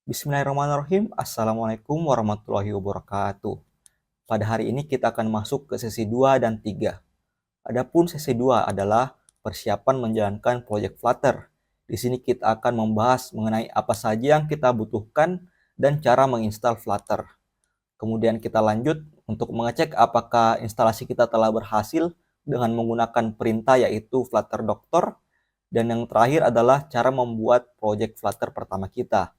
Bismillahirrahmanirrahim. Assalamualaikum warahmatullahi wabarakatuh. Pada hari ini kita akan masuk ke sesi 2 dan 3. Adapun sesi 2 adalah persiapan menjalankan proyek Flutter. Di sini kita akan membahas mengenai apa saja yang kita butuhkan dan cara menginstal Flutter. Kemudian kita lanjut untuk mengecek apakah instalasi kita telah berhasil dengan menggunakan perintah yaitu Flutter Doctor. Dan yang terakhir adalah cara membuat proyek Flutter pertama kita.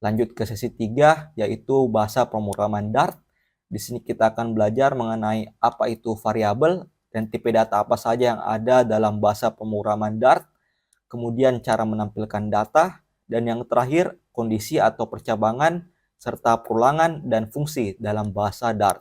Lanjut ke sesi 3, yaitu bahasa pemrograman Dart. Di sini kita akan belajar mengenai apa itu variabel dan tipe data apa saja yang ada dalam bahasa pemrograman Dart, kemudian cara menampilkan data, dan yang terakhir kondisi atau percabangan, serta perulangan dan fungsi dalam bahasa Dart.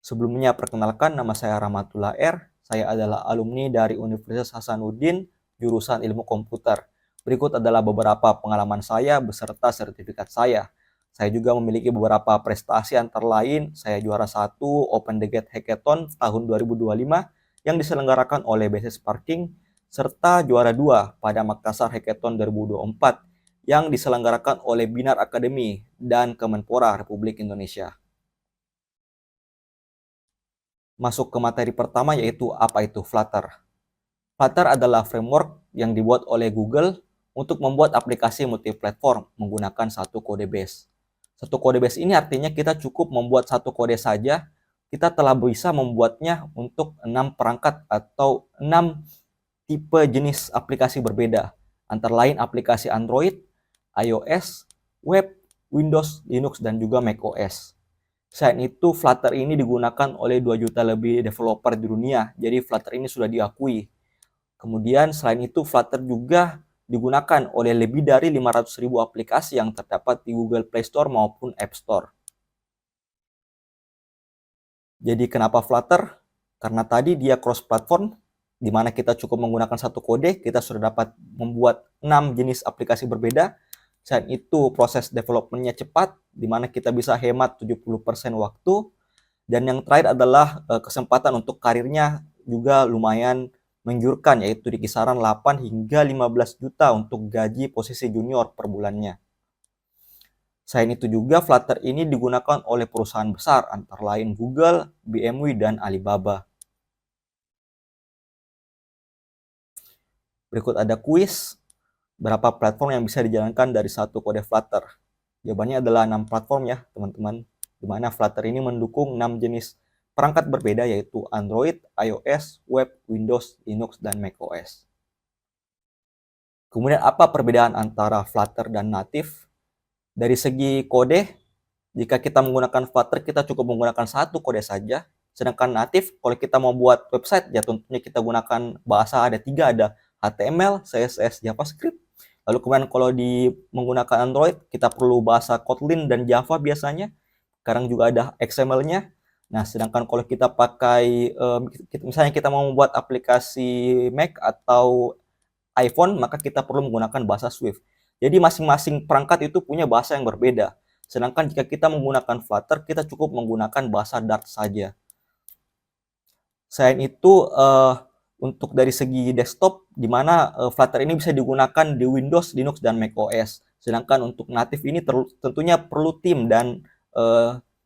Sebelumnya perkenalkan, nama saya Rahmatullah R. Saya adalah alumni dari Universitas Hasanuddin, jurusan Ilmu Komputer. Berikut adalah beberapa pengalaman saya beserta sertifikat saya. Saya juga memiliki beberapa prestasi antara lain, saya juara 1 Open the Gate Hackathon tahun 2025 yang diselenggarakan oleh BC Sparking, serta juara 2 pada Makassar Hackathon 2024 yang diselenggarakan oleh Binar Academy dan Kemenpora Republik Indonesia. Masuk ke materi pertama yaitu apa itu Flutter. Flutter adalah framework yang dibuat oleh Google untuk membuat aplikasi multiplatform menggunakan satu kode base. Satu kode base ini artinya kita cukup membuat satu kode saja, kita telah bisa membuatnya untuk 6 perangkat atau 6 tipe jenis aplikasi berbeda, antara lain aplikasi Android, iOS, web, Windows, Linux, dan juga macOS. Selain itu, Flutter ini digunakan oleh 2 juta lebih developer di dunia, jadi Flutter ini sudah diakui. Kemudian selain itu Flutter juga digunakan oleh lebih dari 500.000 aplikasi yang terdapat di Google Play Store maupun App Store. Jadi kenapa Flutter? Karena tadi dia cross-platform, di mana kita cukup menggunakan satu kode, kita sudah dapat membuat 6 jenis aplikasi berbeda. Selain itu proses development-nya cepat, di mana kita bisa hemat 70% waktu. Dan yang terakhir adalah kesempatan untuk karirnya juga lumayan menggiurkan, yaitu di kisaran 8 hingga 15 juta untuk gaji posisi junior per bulannya. Selain itu juga Flutter ini digunakan oleh perusahaan besar antara lain Google, BMW, dan Alibaba. Berikut ada kuis, berapa platform yang bisa dijalankan dari satu kode Flutter. Jawabannya adalah 6 platform ya teman-teman, di mana Flutter ini mendukung 6 jenis perangkat berbeda yaitu Android, iOS, web, Windows, Linux, dan macOS. Kemudian apa perbedaan antara Flutter dan native? Dari segi kode, jika kita menggunakan Flutter kita cukup menggunakan satu kode saja. Sedangkan native, kalau kita mau buat website, ya tentunya kita gunakan bahasa ada 3, ada HTML, CSS, JavaScript. Lalu kemudian kalau menggunakan Android, kita perlu bahasa Kotlin dan Java biasanya. Sekarang juga ada XML-nya. Nah, sedangkan kalau kita pakai, misalnya kita mau membuat aplikasi Mac atau iPhone, maka kita perlu menggunakan bahasa Swift. Jadi masing-masing perangkat itu punya bahasa yang berbeda. Sedangkan jika kita menggunakan Flutter, kita cukup menggunakan bahasa Dart saja. Selain itu, untuk dari segi desktop, di mana Flutter ini bisa digunakan di Windows, Linux, dan macOS. Sedangkan untuk native ini tentunya perlu tim dan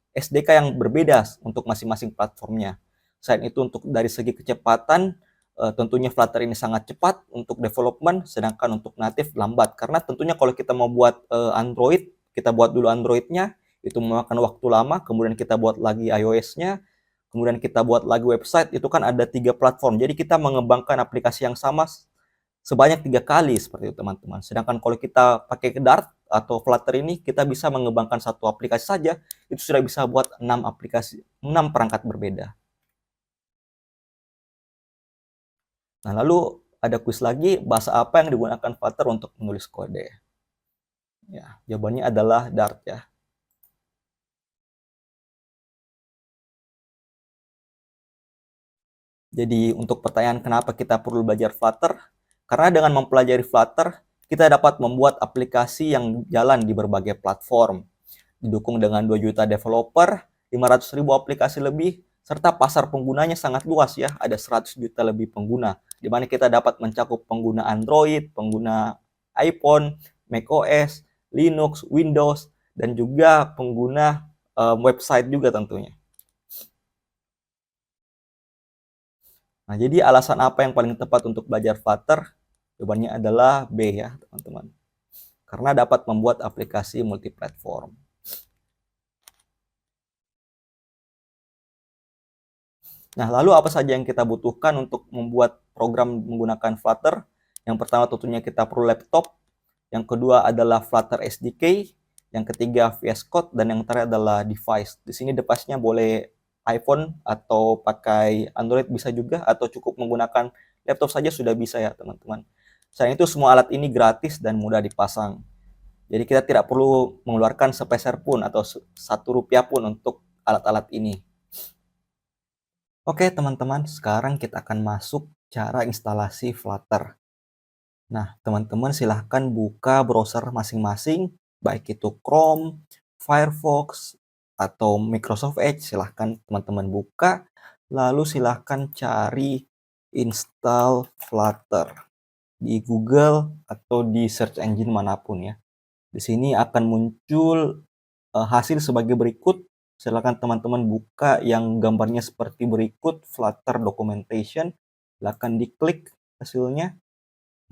SDK yang berbeda untuk masing-masing platformnya. Selain itu untuk dari segi kecepatan, tentunya Flutter ini sangat cepat untuk development, sedangkan untuk native lambat. Karena tentunya kalau kita mau buat Android, kita buat dulu Android-nya, itu memakan waktu lama, kemudian kita buat lagi iOS-nya, kemudian kita buat lagi website, itu kan ada 3 platform. Jadi kita mengembangkan aplikasi yang sama sebanyak 3 kali seperti itu teman-teman. Sedangkan kalau kita pakai Dart atau Flutter ini, kita bisa mengembangkan satu aplikasi saja, itu sudah bisa buat 6 aplikasi, 6 perangkat berbeda. Nah, lalu ada kuis lagi, bahasa apa yang digunakan Flutter untuk menulis kode? Ya, jawabannya adalah Dart ya. Jadi untuk pertanyaan kenapa kita perlu belajar Flutter? Karena dengan mempelajari Flutter, kita dapat membuat aplikasi yang jalan di berbagai platform. Didukung dengan 2 juta developer, 500.000 aplikasi lebih, serta pasar penggunanya sangat luas ya, ada 100 juta lebih pengguna, di mana kita dapat mencakup pengguna Android, pengguna iPhone, macOS, Linux, Windows, dan juga pengguna website juga tentunya. Nah, jadi alasan apa yang paling tepat untuk belajar Flutter? Jawabannya adalah B ya, teman-teman. Karena dapat membuat aplikasi multiplatform. Nah, lalu apa saja yang kita butuhkan untuk membuat program menggunakan Flutter? Yang pertama tentunya kita perlu laptop. Yang kedua adalah Flutter SDK. Yang ketiga VS Code. Dan yang terakhir adalah device. Di sini device-nya boleh iPhone atau pakai Android bisa juga, atau cukup menggunakan laptop saja sudah bisa ya teman-teman. Selain itu semua alat ini gratis dan mudah dipasang. Jadi kita tidak perlu mengeluarkan sepeser pun atau Rp1 pun untuk alat-alat ini. Oke teman-teman, sekarang kita akan masuk cara instalasi Flutter. Nah, teman-teman silahkan buka browser masing-masing, baik itu Chrome, Firefox, atau Microsoft Edge, silahkan teman-teman buka. Lalu silahkan cari install Flutter di Google atau di search engine manapun ya. Di sini akan muncul hasil sebagai berikut. Silakan teman-teman buka yang gambarnya seperti berikut, Flutter Documentation. Silakan diklik hasilnya.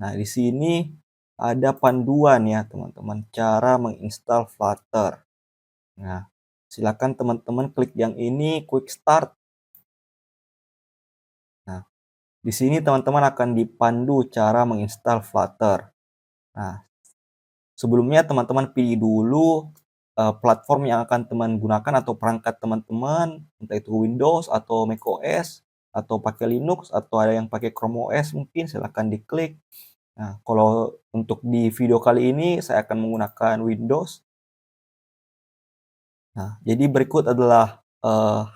Nah, di sini ada panduan ya, teman-teman, cara menginstal Flutter. Nah, silakan teman-teman klik yang ini, Quick Start. Nah, di sini teman-teman akan dipandu cara menginstal Flutter. Nah, sebelumnya teman-teman pilih dulu platform yang akan teman gunakan atau perangkat teman-teman, entah itu Windows atau macOS, atau pakai Linux, atau ada yang pakai Chrome OS mungkin, silahkan diklik. Nah, kalau untuk di video kali ini saya akan menggunakan Windows. Nah, jadi berikut adalah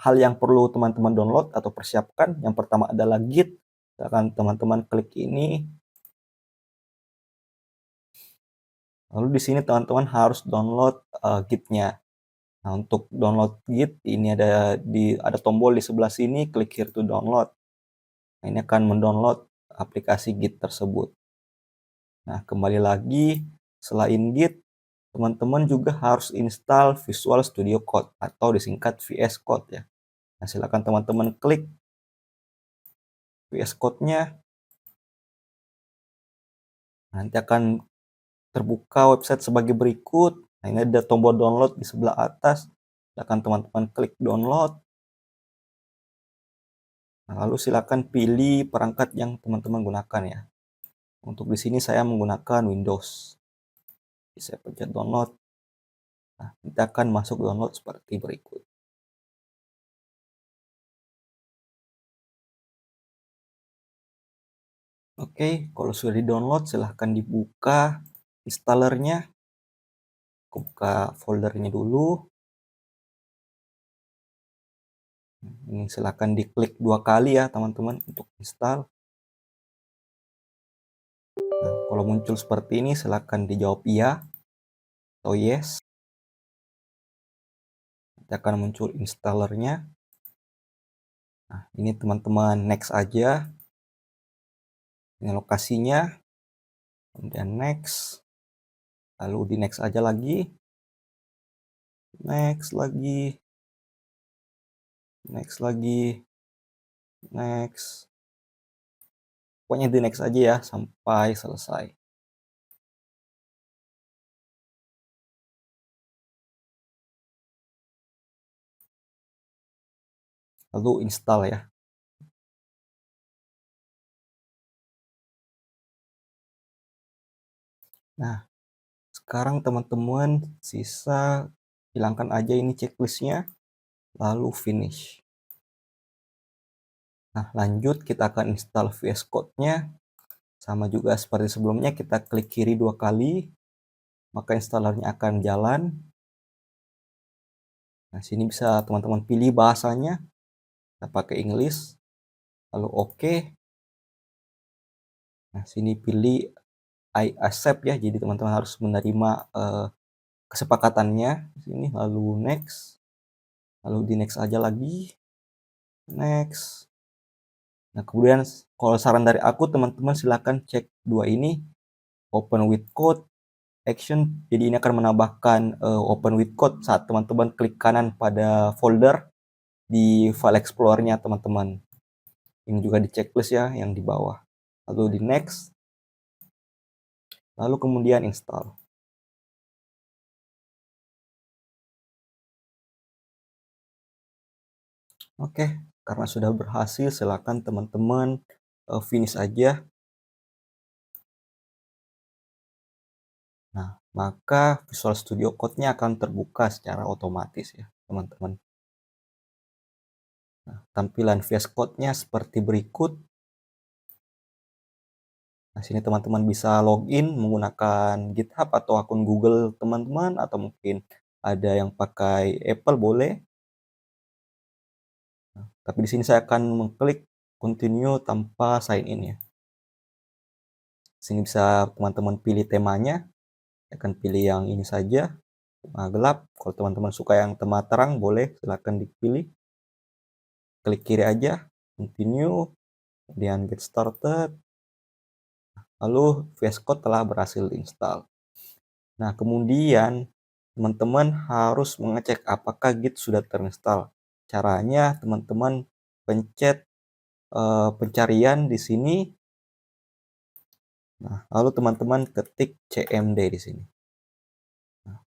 hal yang perlu teman-teman download atau persiapkan. Yang pertama adalah Git. Silakan teman-teman klik ini. Lalu di sini teman-teman harus download Git-nya. Nah, untuk download Git ini ada tombol di sebelah sini, klik here to download. Nah, ini akan mendownload aplikasi Git tersebut. Nah, kembali lagi, selain Git, teman-teman juga harus install Visual Studio Code atau disingkat VS Code ya. Nah, silakan teman-teman klik VS Code-nya. Nanti akan terbuka website sebagai berikut. Nah, ini ada tombol download di sebelah atas. Silakan teman-teman klik download. Nah, lalu silakan pilih perangkat yang teman-teman gunakan ya. Untuk di sini saya menggunakan Windows. Saya pencet download. Nah, kita akan masuk download seperti berikut. Oke, kalau sudah di-download silahkan dibuka installernya. Buka foldernya dulu. Ini silahkan diklik 2 kali ya teman-teman untuk install. Nah, kalau muncul seperti ini silahkan dijawab iya atau yes. Nanti akan muncul installernya. Nah, ini teman-teman next aja. Ini lokasinya. Kemudian next. Lalu di next aja lagi. Next lagi. Next lagi. Next. Pokoknya di next aja ya sampai selesai. Lalu install ya. Nah, sekarang teman-teman sisa hilangkan aja ini checklistnya, lalu finish. Nah, lanjut kita akan install VS Code-nya. Sama juga seperti sebelumnya, kita klik kiri 2 kali, maka installernya akan jalan. Nah, sini bisa teman-teman pilih bahasanya. Kita pakai English, lalu OK. Nah, sini pilih I accept ya, jadi teman-teman harus menerima kesepakatannya. Sini lalu next, lalu di next aja lagi, next. Nah, kemudian kalau saran dari aku teman-teman silahkan cek dua ini, open with code action, jadi ini akan menambahkan open with code saat teman-teman klik kanan pada folder di file explorer-nya teman-teman. Ini juga di checklist ya yang di bawah. Lalu di next, lalu kemudian install. Oke, karena sudah berhasil, silakan teman-teman finish aja. Nah, maka Visual Studio Code-nya akan terbuka secara otomatis ya, teman-teman. Nah, tampilan VS Code-nya seperti berikut. Nah, sini teman-teman bisa login menggunakan GitHub atau akun Google teman-teman, atau mungkin ada yang pakai Apple boleh. Nah, tapi di sini saya akan mengklik continue tanpa sign in ya. Sini bisa teman-teman pilih temanya. Saya akan pilih yang ini saja, tema gelap. Kalau teman-teman suka yang tema terang, boleh silahkan dipilih. Klik kiri aja, continue, kemudian get started. Lalu VS Code telah berhasil diinstal. Nah, kemudian teman-teman harus mengecek apakah Git sudah terinstall. Caranya teman-teman pencet pencarian di sini. Nah, lalu teman-teman ketik cmd di sini. Nah,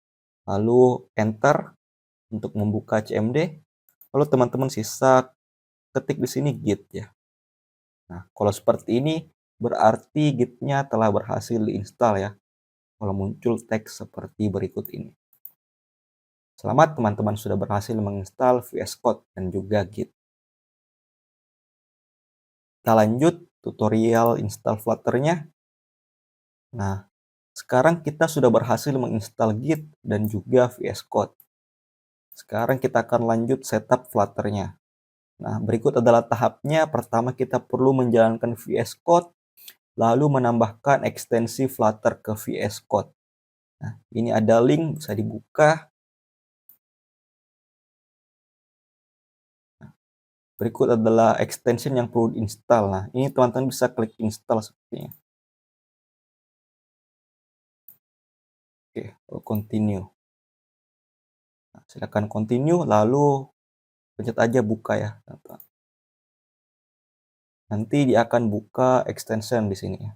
lalu enter untuk membuka cmd. Lalu teman-teman sisa ketik di sini git ya. Nah, kalau seperti ini berarti gitnya telah berhasil diinstal ya. Kalau muncul teks seperti berikut ini. Selamat teman-teman sudah berhasil menginstal VS Code dan juga Git. Kita lanjut tutorial install Flutter-nya. Nah, sekarang kita sudah berhasil menginstal Git dan juga VS Code. Sekarang kita akan lanjut setup Flutter-nya. Nah, berikut adalah tahapnya. Pertama kita perlu menjalankan VS Code, lalu menambahkan ekstensi Flutter ke VS Code. Nah, ini ada link, bisa dibuka. Berikut adalah extension yang perlu diinstal. Nah, ini teman-teman bisa klik install sepertinya. Oke, continue. Nah, silakan continue, lalu pencet aja buka ya. Nanti dia akan buka extension di sini ya.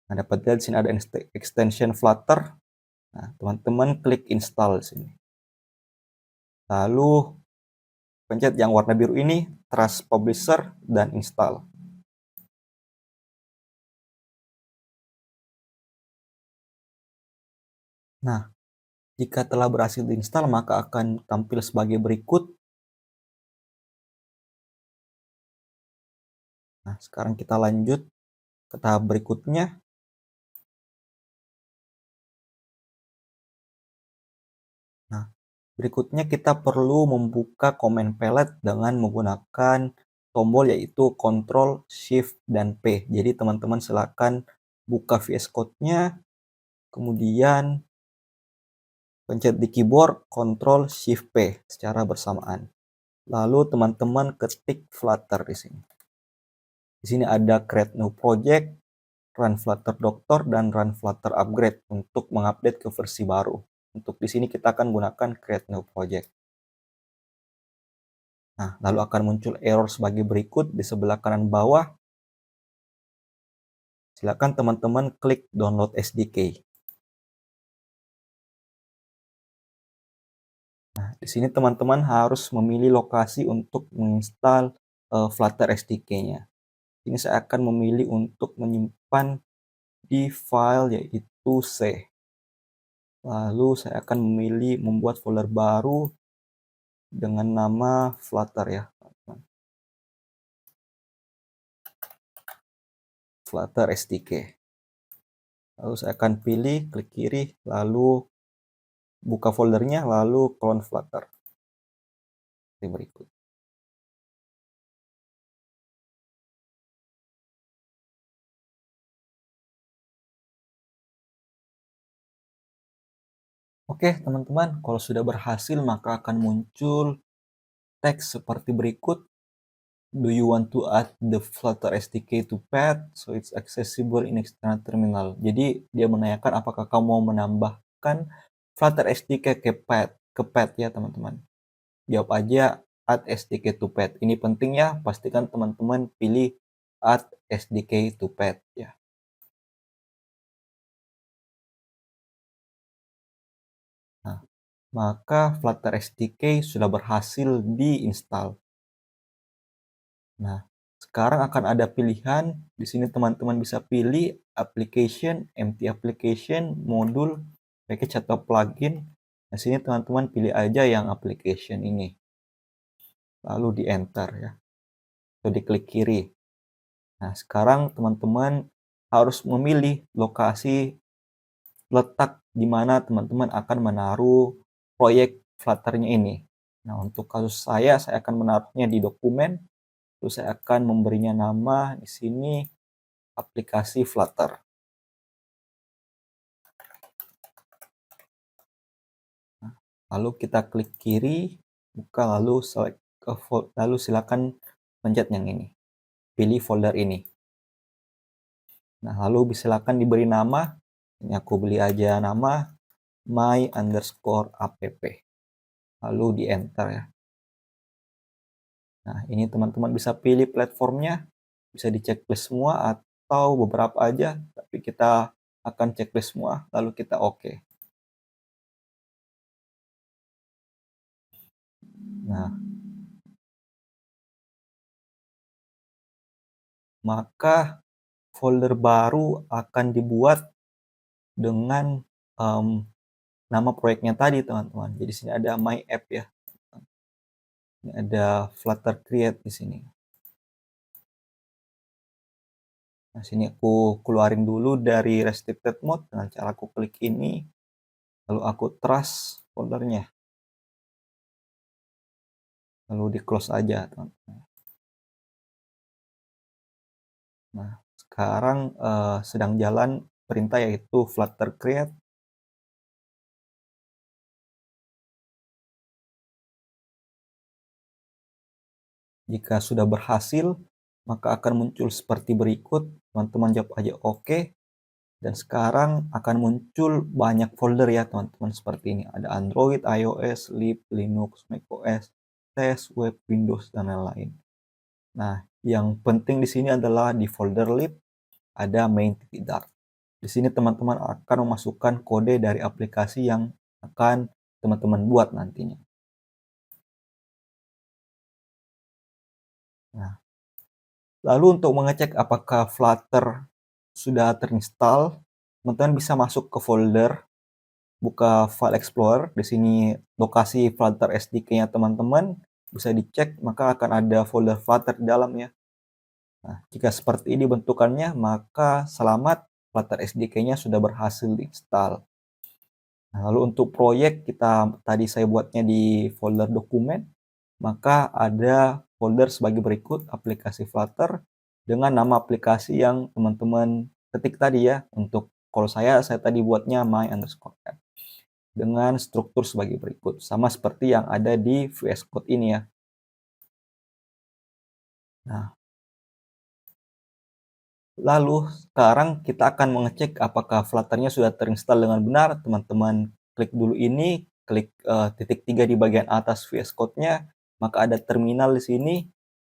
Nah, dapat lihat di sini ada extension Flutter. Nah, teman-teman klik install di sini. Lalu pencet yang warna biru ini, Trust Publisher dan install. Nah, jika telah berhasil diinstal, maka akan tampil sebagai berikut. Nah, sekarang kita lanjut ke tahap berikutnya. Nah, berikutnya kita perlu membuka comment palette dengan menggunakan tombol yaitu Ctrl, Shift, dan P. Jadi teman-teman silakan buka VS Code-nya, kemudian pencet di keyboard Ctrl, Shift, P secara bersamaan. Lalu teman-teman ketik Flutter di sini. Di sini ada Create New Project, Run Flutter Doctor, dan Run Flutter Upgrade untuk mengupdate ke versi baru. Untuk di sini kita akan gunakan Create New Project. Nah, lalu akan muncul error sebagai berikut di sebelah kanan bawah. Silakan teman-teman klik download SDK. Nah, di sini teman-teman harus memilih lokasi untuk menginstal Flutter SDK-nya. Ini saya akan memilih untuk menyimpan di file yaitu C. Lalu saya akan memilih membuat folder baru dengan nama Flutter ya. Flutter SDK. Lalu saya akan pilih, klik kiri, lalu buka foldernya, lalu clone Flutter. Seperti berikut. Oke, teman-teman, kalau sudah berhasil maka akan muncul teks seperti berikut. Do you want to add the Flutter SDK to pad so it's accessible in external terminal? Jadi dia menanyakan apakah kamu mau menambahkan Flutter SDK ke pad ya teman-teman. Jawab aja add SDK to pad. Ini penting ya, pastikan teman-teman pilih add SDK to pad ya. Nah, maka Flutter SDK sudah berhasil diinstal. Nah, sekarang akan ada pilihan. Di sini teman-teman bisa pilih application, empty application, modul, package atau plugin. Di sini teman-teman pilih aja yang application ini. Lalu di enter ya. Atau diklik kiri. Nah, sekarang teman-teman harus memilih lokasi letak di mana teman-teman akan menaruh proyek Flutter-nya ini. Nah, untuk kasus saya akan menaruhnya di dokumen. Terus saya akan memberinya nama di sini aplikasi Flutter. Nah, lalu kita klik kiri, buka lalu select lalu silakan pencet yang ini. Pilih folder ini. Nah, lalu silakan diberi nama. Ini aku beli aja nama my_app. Lalu di enter ya. Nah, ini teman-teman bisa pilih platformnya. Bisa di checklist semua atau beberapa aja, tapi kita akan checklist semua, lalu kita oke. Nah, maka folder baru akan dibuat dengan nama proyeknya tadi, teman-teman. Jadi sini ada my app ya. Ini ada Flutter Create di sini. Nah, sini aku keluarin dulu dari restricted mode dengan cara aku klik ini, lalu aku trust foldernya. Lalu di close aja, teman-teman. Nah, sekarang sedang jalan perintah yaitu Flutter Create. Jika sudah berhasil, maka akan muncul seperti berikut. Teman-teman jawab aja oke. Dan sekarang akan muncul banyak folder ya teman-teman seperti ini. Ada Android, iOS, lib, Linux, macOS, test, web, Windows, dan lain-lain. Nah, yang penting di sini adalah di folder lib ada main.dart. Di sini teman-teman akan memasukkan kode dari aplikasi yang akan teman-teman buat nantinya. Nah, lalu untuk mengecek apakah Flutter sudah terinstall, teman-teman bisa masuk ke folder, buka File Explorer. Di sini lokasi Flutter SDK-nya teman-teman bisa dicek, maka akan ada folder Flutter di dalamnya. Nah, jika seperti ini bentukannya, maka selamat, Flutter SDK-nya sudah berhasil diinstal. Nah, lalu untuk proyek tadi saya buatnya di folder dokumen, maka ada folder sebagai berikut, aplikasi Flutter dengan nama aplikasi yang teman-teman ketik tadi ya. Untuk kalau saya tadi buatnya my_app dengan struktur sebagai berikut, sama seperti yang ada di VS Code ini ya. Nah, lalu sekarang kita akan mengecek apakah Flutter-nya sudah terinstall dengan benar. Teman-teman klik dulu ini, klik titik 3 di bagian atas VS Code-nya, maka ada terminal di sini.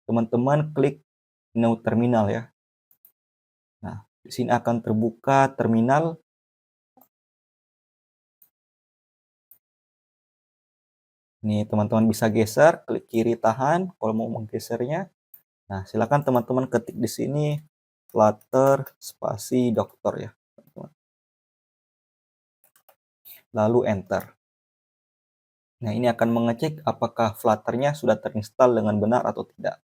Teman-teman klik New Terminal ya. Nah, di sini akan terbuka terminal. Ini teman-teman bisa geser, klik kiri tahan kalau mau menggesernya. Nah, silakan teman-teman ketik di sini Flutter spasi dokter ya, teman-teman. Lalu enter. Nah, ini akan mengecek apakah Flutter-nya sudah terinstall dengan benar atau tidak.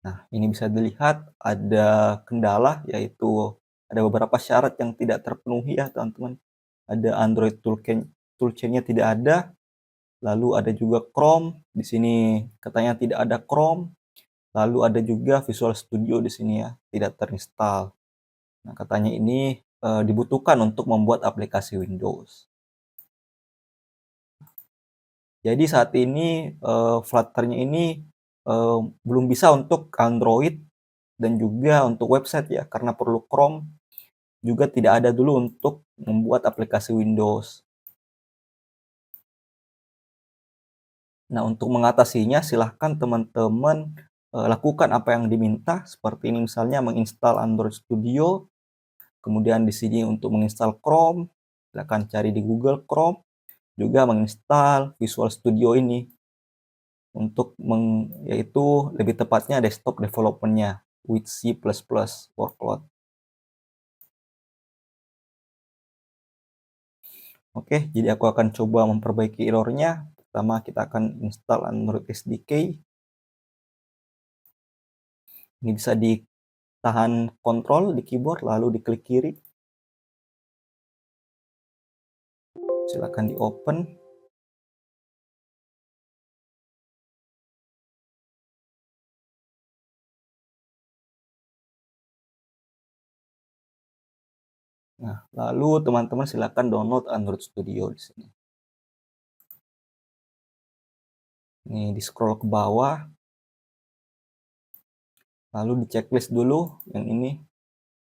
Nah, ini bisa dilihat ada kendala, yaitu ada beberapa syarat yang tidak terpenuhi ya, teman-teman. Ada Android toolchain-nya tidak ada, lalu ada juga Chrome, di sini katanya tidak ada Chrome, lalu ada juga Visual Studio di sini ya, tidak terinstall. Nah, katanya ini dibutuhkan untuk membuat aplikasi Windows. Jadi saat ini, Flutter-nya ini, belum bisa untuk Android dan juga untuk website ya, karena perlu Chrome, juga tidak ada dulu untuk membuat aplikasi Windows. Nah, untuk mengatasinya silahkan teman-teman, lakukan apa yang diminta, seperti ini misalnya menginstal Android Studio, kemudian di sini untuk menginstal Chrome, silahkan cari di Google Chrome, juga menginstal Visual Studio ini, untuk yaitu lebih tepatnya desktop development-nya with C++ workload. Oke, jadi aku akan coba memperbaiki error-nya. Pertama kita akan install Android SDK. Ini bisa ditahan kontrol di keyboard lalu diklik kiri. Silakan di open. Nah, lalu teman-teman silakan download Android Studio di sini. Ini di scroll ke bawah. Lalu di checklist dulu yang ini.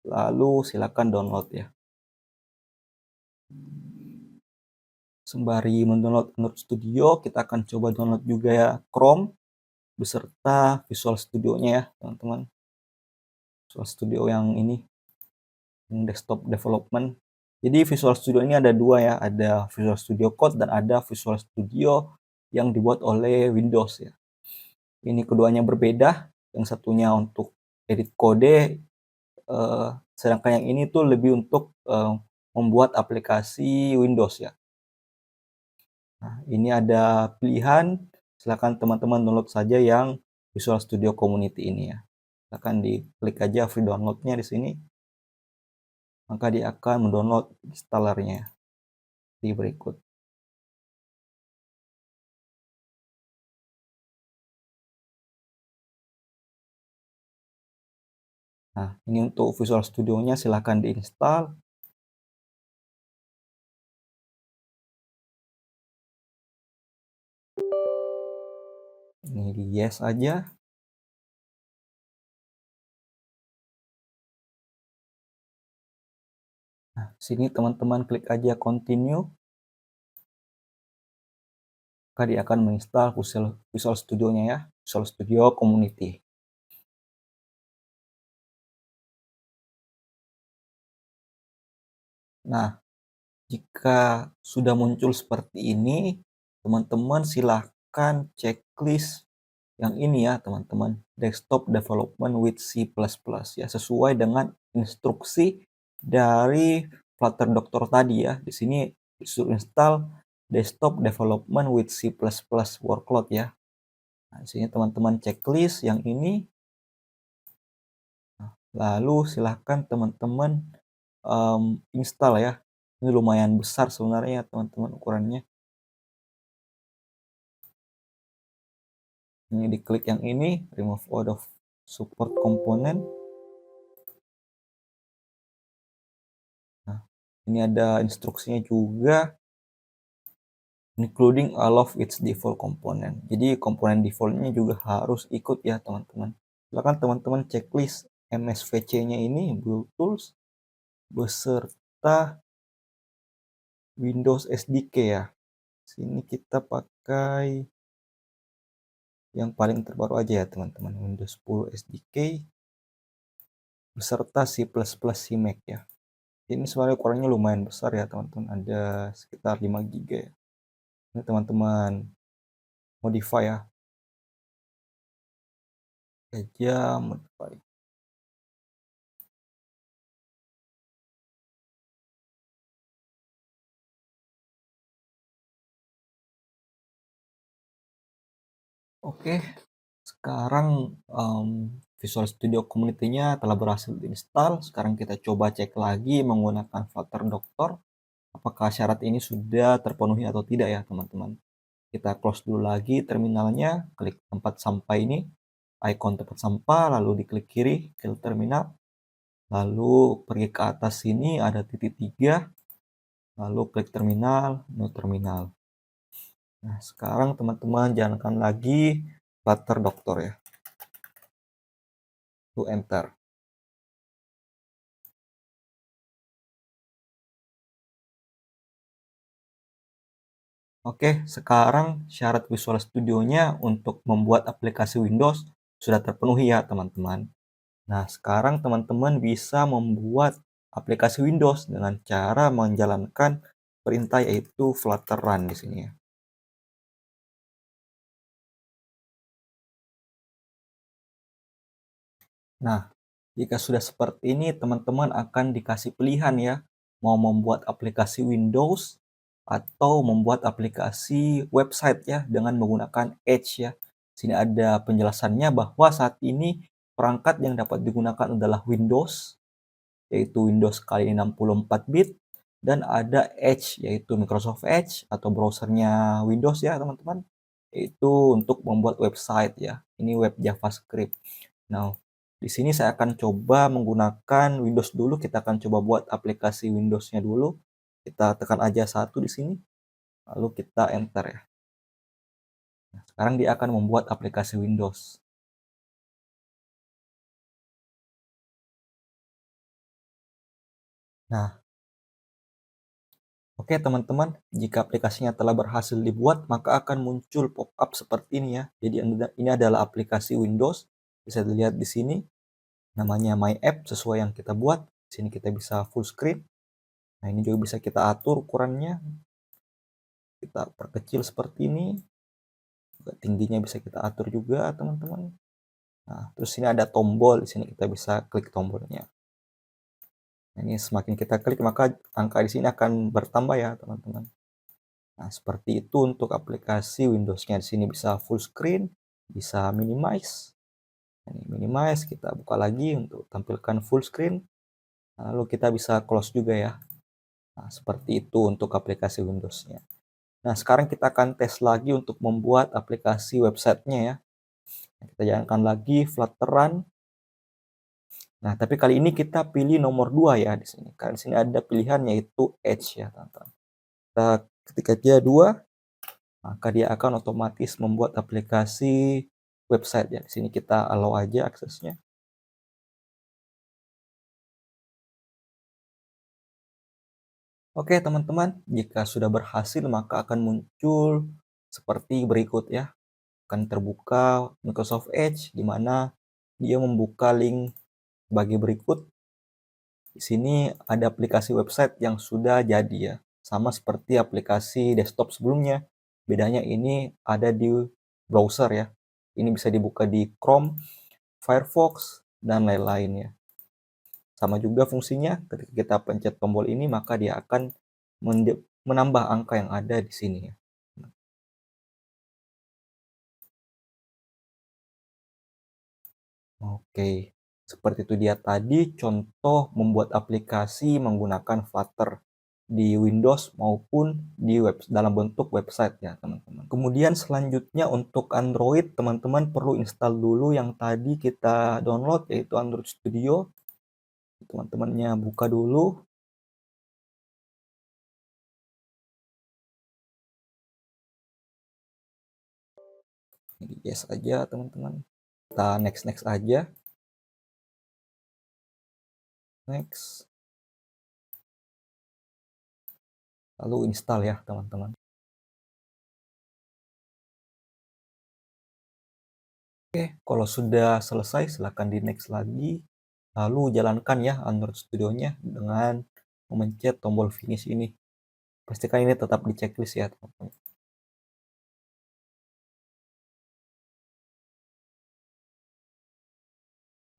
Lalu silakan download ya. Sembari mendownload Android Studio, kita akan coba download juga ya Chrome beserta Visual Studio-nya ya, teman-teman. Visual Studio yang ini, yang desktop development. Jadi Visual Studio ini ada dua ya, ada Visual Studio Code dan ada Visual Studio yang dibuat oleh Windows ya. Ini keduanya berbeda, yang satunya untuk edit kode, sedangkan yang ini tuh lebih untuk membuat aplikasi Windows ya. Nah, ini ada pilihan, silakan teman-teman download saja yang Visual Studio Community ini ya. Silakan diklik aja free download-nya di sini, maka dia akan mendownload installernya di berikut. Nah, ini untuk Visual Studio-nya silakan diinstal. Ini di yes aja. Nah, sini teman-teman klik aja continue. Maka dia akan menginstal Visual Studio-nya ya, Visual Studio Community. Nah, jika sudah muncul seperti ini, teman-teman silahkan checklist yang ini ya, teman-teman. Desktop Development with C++ ya, sesuai dengan instruksi dari Flutter Doctor tadi ya. Di sini disuruh install Desktop Development with C++ workload ya. Nah, di sini teman-teman checklist yang ini. Lalu silahkan teman-teman install ya. Ini lumayan besar sebenarnya teman-teman ukurannya. Ini diklik yang ini, remove all of support component. Nah, ini ada instruksinya juga, including all of its default component. Jadi komponen defaultnya juga harus ikut ya teman-teman. Silakan teman-teman checklist MSVC-nya ini, Build Tools, beserta Windows SDK ya. Sini kita pakai yang paling terbaru aja ya teman-teman, Windows 10 SDK beserta C++ CMake ya. Ini sebenarnya ukurannya lumayan besar ya teman-teman, ada sekitar 5 GB ya. Ini teman-teman modify ya, aja modify. Oke, sekarang Visual Studio Community-nya telah berhasil diinstal. Sekarang kita coba cek lagi menggunakan Flutter Doctor, apakah syarat ini sudah terpenuhi atau tidak ya teman-teman. Kita close dulu lagi terminalnya, klik tempat sampah ini, icon tempat sampah, lalu diklik kiri, kill terminal, lalu pergi ke atas sini ada titik 3, lalu klik terminal, no terminal. Nah, sekarang teman-teman jalankan lagi Flutter Doctor ya. Lalu enter. Oke, sekarang syarat Visual Studio-nya untuk membuat aplikasi Windows sudah terpenuhi ya, teman-teman. Nah, sekarang teman-teman bisa membuat aplikasi Windows dengan cara menjalankan perintah yaitu Flutter Run di sini ya. Nah, jika sudah seperti ini, teman-teman akan dikasih pilihan ya, mau membuat aplikasi Windows atau membuat aplikasi website ya dengan menggunakan Edge ya. Sini ada penjelasannya bahwa saat ini perangkat yang dapat digunakan adalah Windows, yaitu Windows kali 64 bit, dan ada Edge, yaitu Microsoft Edge atau browsernya Windows ya teman-teman, yaitu untuk membuat website ya. Ini web JavaScript. Nah, di sini saya akan coba menggunakan Windows dulu. Kita akan coba buat aplikasi Windows-nya dulu. Kita tekan aja satu di sini, lalu kita enter ya. Nah, sekarang dia akan membuat aplikasi Windows. Nah, oke teman-teman, jika aplikasinya telah berhasil dibuat, maka akan muncul pop-up seperti ini ya. Jadi ini adalah aplikasi Windows. Bisa dilihat di sini, namanya My App sesuai yang kita buat. Di sini kita bisa full screen. Nah, ini juga bisa kita atur ukurannya. Kita perkecil seperti ini. Tingginya bisa kita atur juga, teman-teman. Nah, terus ini ada tombol. Di sini kita bisa klik tombolnya. Nah, ini semakin kita klik, maka angka di sini akan bertambah ya, teman-teman. Nah, seperti itu untuk aplikasi Windows-nya. Di sini bisa full screen, bisa minimize. Ini minimize, kita buka lagi untuk tampilkan full screen. Lalu kita bisa close juga ya. Nah, seperti itu untuk aplikasi Windows-nya. Nah, sekarang kita akan tes lagi untuk membuat aplikasi website-nya ya. Kita jalankan lagi Flutter Run. Nah, tapi kali ini kita pilih nomor 2 ya di sini. Karena di sini ada pilihan yaitu Edge ya, teman-teman. Kita ketik aja 2, maka dia akan otomatis membuat aplikasi website ya. Di sini kita allow aja aksesnya. Oke, teman-teman, jika sudah berhasil maka akan muncul seperti berikut ya. Akan terbuka Microsoft Edge di mana dia membuka link bagi berikut. Di sini ada aplikasi website yang sudah jadi ya. Sama seperti aplikasi desktop sebelumnya. Bedanya ini ada di browser ya. Ini bisa dibuka di Chrome, Firefox, dan lain-lain ya. Sama juga fungsinya, ketika kita pencet tombol ini maka dia akan menambah angka yang ada di sini ya. Oke, seperti itu dia tadi contoh membuat aplikasi menggunakan Flutter di Windows maupun di dalam bentuk website ya teman-teman. Kemudian selanjutnya untuk Android, teman-teman perlu install dulu yang tadi kita download yaitu Android Studio. Teman-temannya buka dulu. Ini yes aja teman-teman. Kita next aja. Next. Lalu install ya teman-teman. Oke, kalau sudah selesai silakan di next lagi. Lalu jalankan ya Android Studio-nya dengan memencet tombol finish ini. Pastikan ini tetap di checklist ya teman-teman.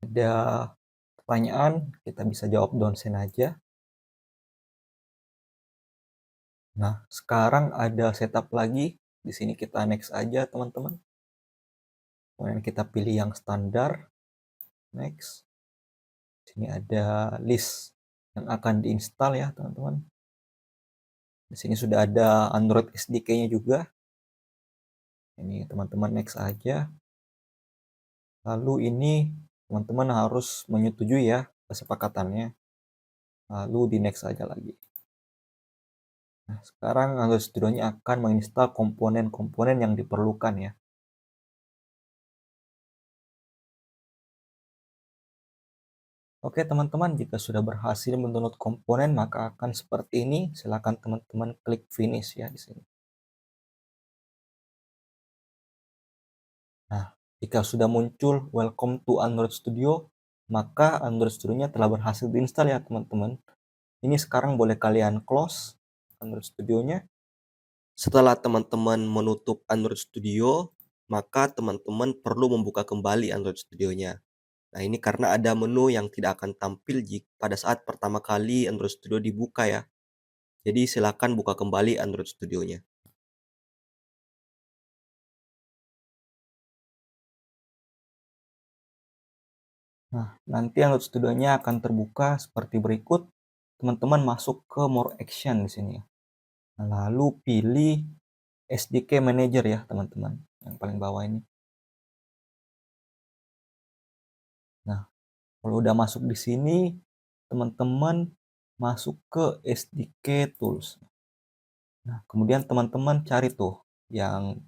Ada pertanyaan, kita bisa jawab downsen aja. Nah, sekarang ada setup lagi. Di sini kita next aja teman-teman. Kemudian kita pilih yang standar. Next. Sini ada list yang akan diinstal ya teman-teman. Di sini sudah ada Android SDK-nya juga. Ini teman-teman next aja. Lalu ini teman-teman harus menyetujui ya kesepakatannya. Lalu di next aja lagi. Nah, sekarang Android Studio-nya akan menginstal komponen-komponen yang diperlukan ya. Oke teman-teman, jika sudah berhasil mendownload komponen maka akan seperti ini. Silakan teman-teman klik finish ya di sini. Nah, jika sudah muncul welcome to Android Studio, maka Android Studio-nya telah berhasil diinstal ya teman-teman. Ini sekarang boleh kalian close Android Studio-nya. Setelah teman-teman menutup Android Studio, maka teman-teman perlu membuka kembali Android Studio-nya. Nah, ini karena ada menu yang tidak akan tampil pada saat pertama kali Android Studio dibuka ya. Jadi silakan buka kembali Android Studio-nya. Nah, nanti Android Studio-nya akan terbuka seperti berikut. Teman-teman masuk ke More Action di sini ya. Nah, lalu pilih SDK Manager ya, teman-teman. Yang paling bawah ini. Nah, kalau udah masuk di sini, teman-teman masuk ke SDK Tools. Nah, kemudian teman-teman cari tuh yang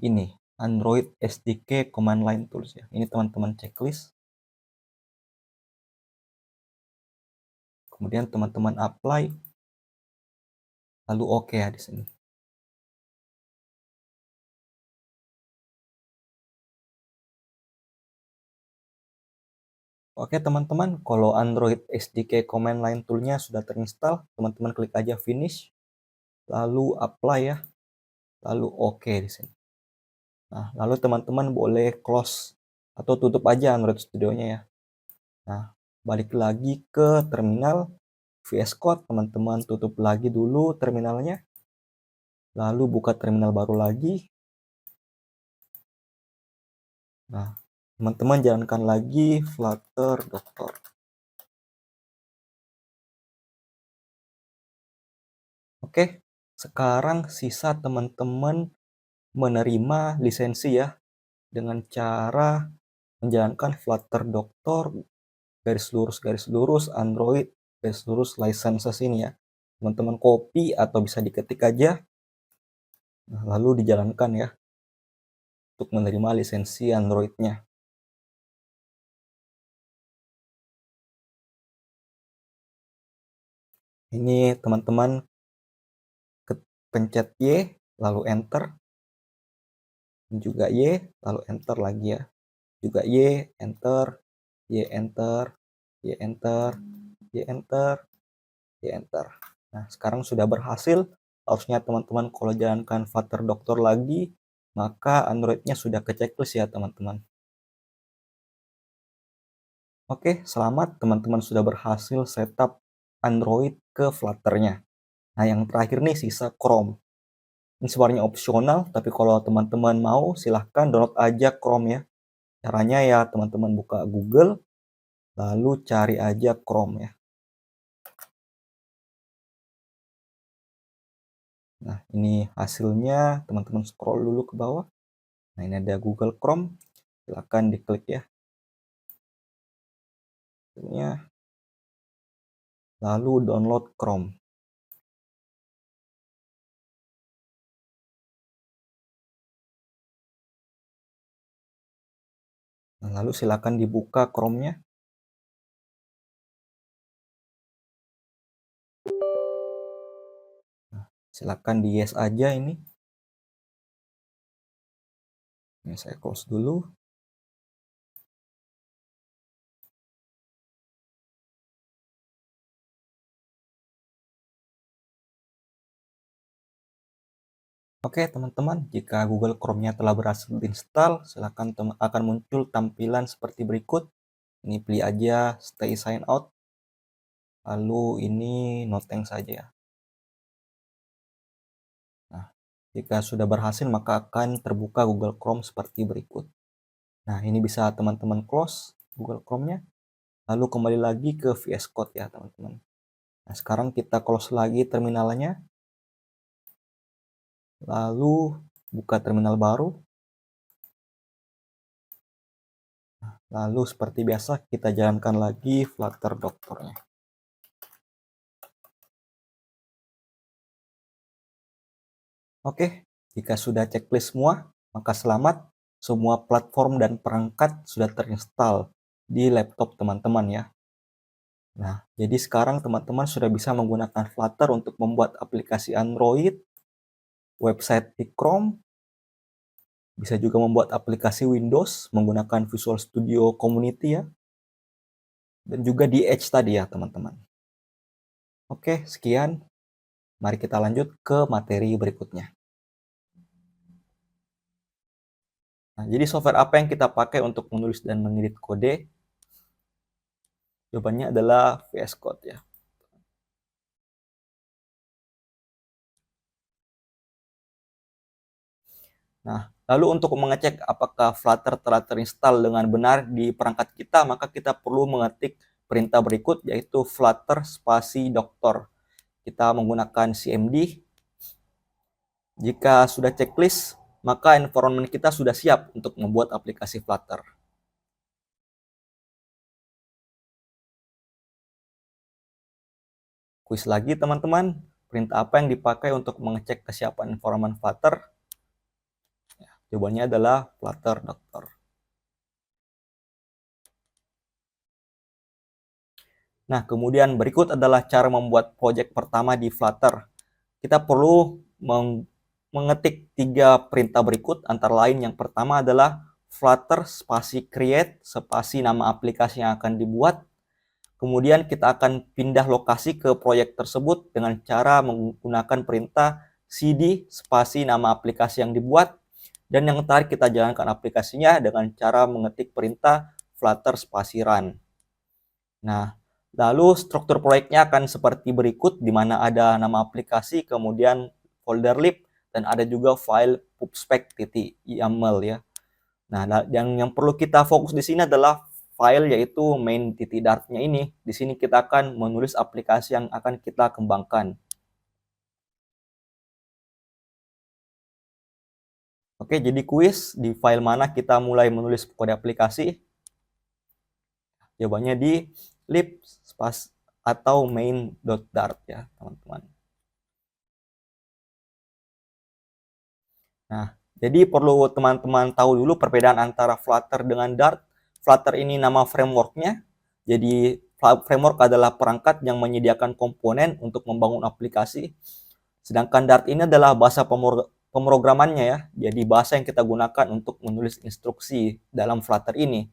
ini, Android SDK Command Line Tools ya. Ini teman-teman checklist. Kemudian teman-teman apply, lalu oke ya di sini. Oke teman-teman, kalau Android SDK Command Line Tool-nya sudah terinstall, teman-teman klik aja finish, lalu apply ya, lalu oke di sini. Nah, lalu teman-teman boleh close atau tutup aja Android Studio-nya ya. Nah, balik lagi ke terminal VS Code, teman-teman tutup lagi dulu terminalnya, lalu buka terminal baru lagi. Nah, teman-teman jalankan lagi Flutter Doctor. Oke, sekarang sisa teman-teman menerima lisensi ya dengan cara menjalankan Flutter Doctor garis lurus Android garis lurus licenses ini ya. Teman-teman copy atau bisa diketik aja. Nah, lalu dijalankan ya untuk menerima lisensi Android-nya. Ini teman-teman pencet Y lalu enter, juga Y lalu enter lagi ya. Juga Y enter, Y enter, Y enter, Y enter, Y enter. Nah, sekarang sudah berhasil. Harusnya teman-teman kalau jalankan Flutter Doctor lagi, maka Android-nya sudah ke checklist ya teman-teman. Oke, selamat teman-teman sudah berhasil setup Android ke Flutter-nya. Nah, yang terakhir nih sisa Chrome. Ini sebenarnya opsional, tapi kalau teman-teman mau silahkan download aja Chrome ya. Caranya ya teman-teman buka Google, lalu cari aja Chrome ya. Nah, ini hasilnya, teman-teman scroll dulu ke bawah. Nah, ini ada Google Chrome, silahkan diklik ya. Lalu download Chrome. Nah, lalu silakan dibuka Chrome-nya. Nah, silakan di yes aja ini. Ini saya close dulu. Oke teman-teman, jika Google Chrome-nya telah berhasil diinstal, silakan akan muncul tampilan seperti berikut. Ini pilih aja stay sign out. Lalu ini no thanks saja. Nah, jika sudah berhasil maka akan terbuka Google Chrome seperti berikut. Nah, ini bisa teman-teman close Google Chrome-nya. Lalu kembali lagi ke VS Code ya teman-teman. Nah, sekarang kita close lagi terminalnya. Lalu buka terminal baru. Lalu seperti biasa kita jalankan lagi Flutter Doctor-nya. Oke, jika sudah checklist semua, maka selamat, semua platform dan perangkat sudah terinstall di laptop teman-teman ya. Nah, jadi sekarang teman-teman sudah bisa menggunakan Flutter untuk membuat aplikasi Android, website di Chrome, bisa juga membuat aplikasi Windows menggunakan Visual Studio Community ya, dan juga di Edge tadi ya teman-teman. Oke, sekian. Mari kita lanjut ke materi berikutnya. Nah, jadi software apa yang kita pakai untuk menulis dan mengedit kode? Jawabannya adalah VS Code ya. Nah, lalu untuk mengecek apakah Flutter telah terinstall dengan benar di perangkat kita, maka kita perlu mengetik perintah berikut, yaitu flutter spasi doctor. Kita menggunakan cmd. Jika sudah checklist, maka environment kita sudah siap untuk membuat aplikasi Flutter. Kuis lagi teman-teman, perintah apa yang dipakai untuk mengecek kesiapan environment Flutter? Ya, jawabannya adalah flutter doctor. Nah, kemudian berikut adalah cara membuat project pertama di Flutter. Kita perlu mengetik 3 perintah berikut, antara lain yang pertama adalah flutter spasi create spasi nama aplikasi yang akan dibuat. Kemudian kita akan pindah lokasi ke proyek tersebut dengan cara menggunakan perintah cd spasi nama aplikasi yang dibuat. Dan yang terakhir kita jalankan aplikasinya dengan cara mengetik perintah flutter spasi run. Nah, lalu struktur proyeknya akan seperti berikut, di mana ada nama aplikasi, kemudian folder lib, dan ada juga file pubspec.yaml ya. Nah, yang perlu kita fokus di sini adalah file, yaitu main.dart-nya ini. Di sini kita akan menulis aplikasi yang akan kita kembangkan. Oke, jadi kuis, di file mana kita mulai menulis kode aplikasi? Jawabannya di lib atau main.dart ya, teman-teman. Nah, jadi perlu teman-teman tahu dulu perbedaan antara Flutter dengan Dart. Flutter ini nama frameworknya. Jadi framework adalah perangkat yang menyediakan komponen untuk membangun aplikasi. Sedangkan Dart ini adalah bahasa pemrogramannya ya. Jadi bahasa yang kita gunakan untuk menulis instruksi dalam Flutter ini.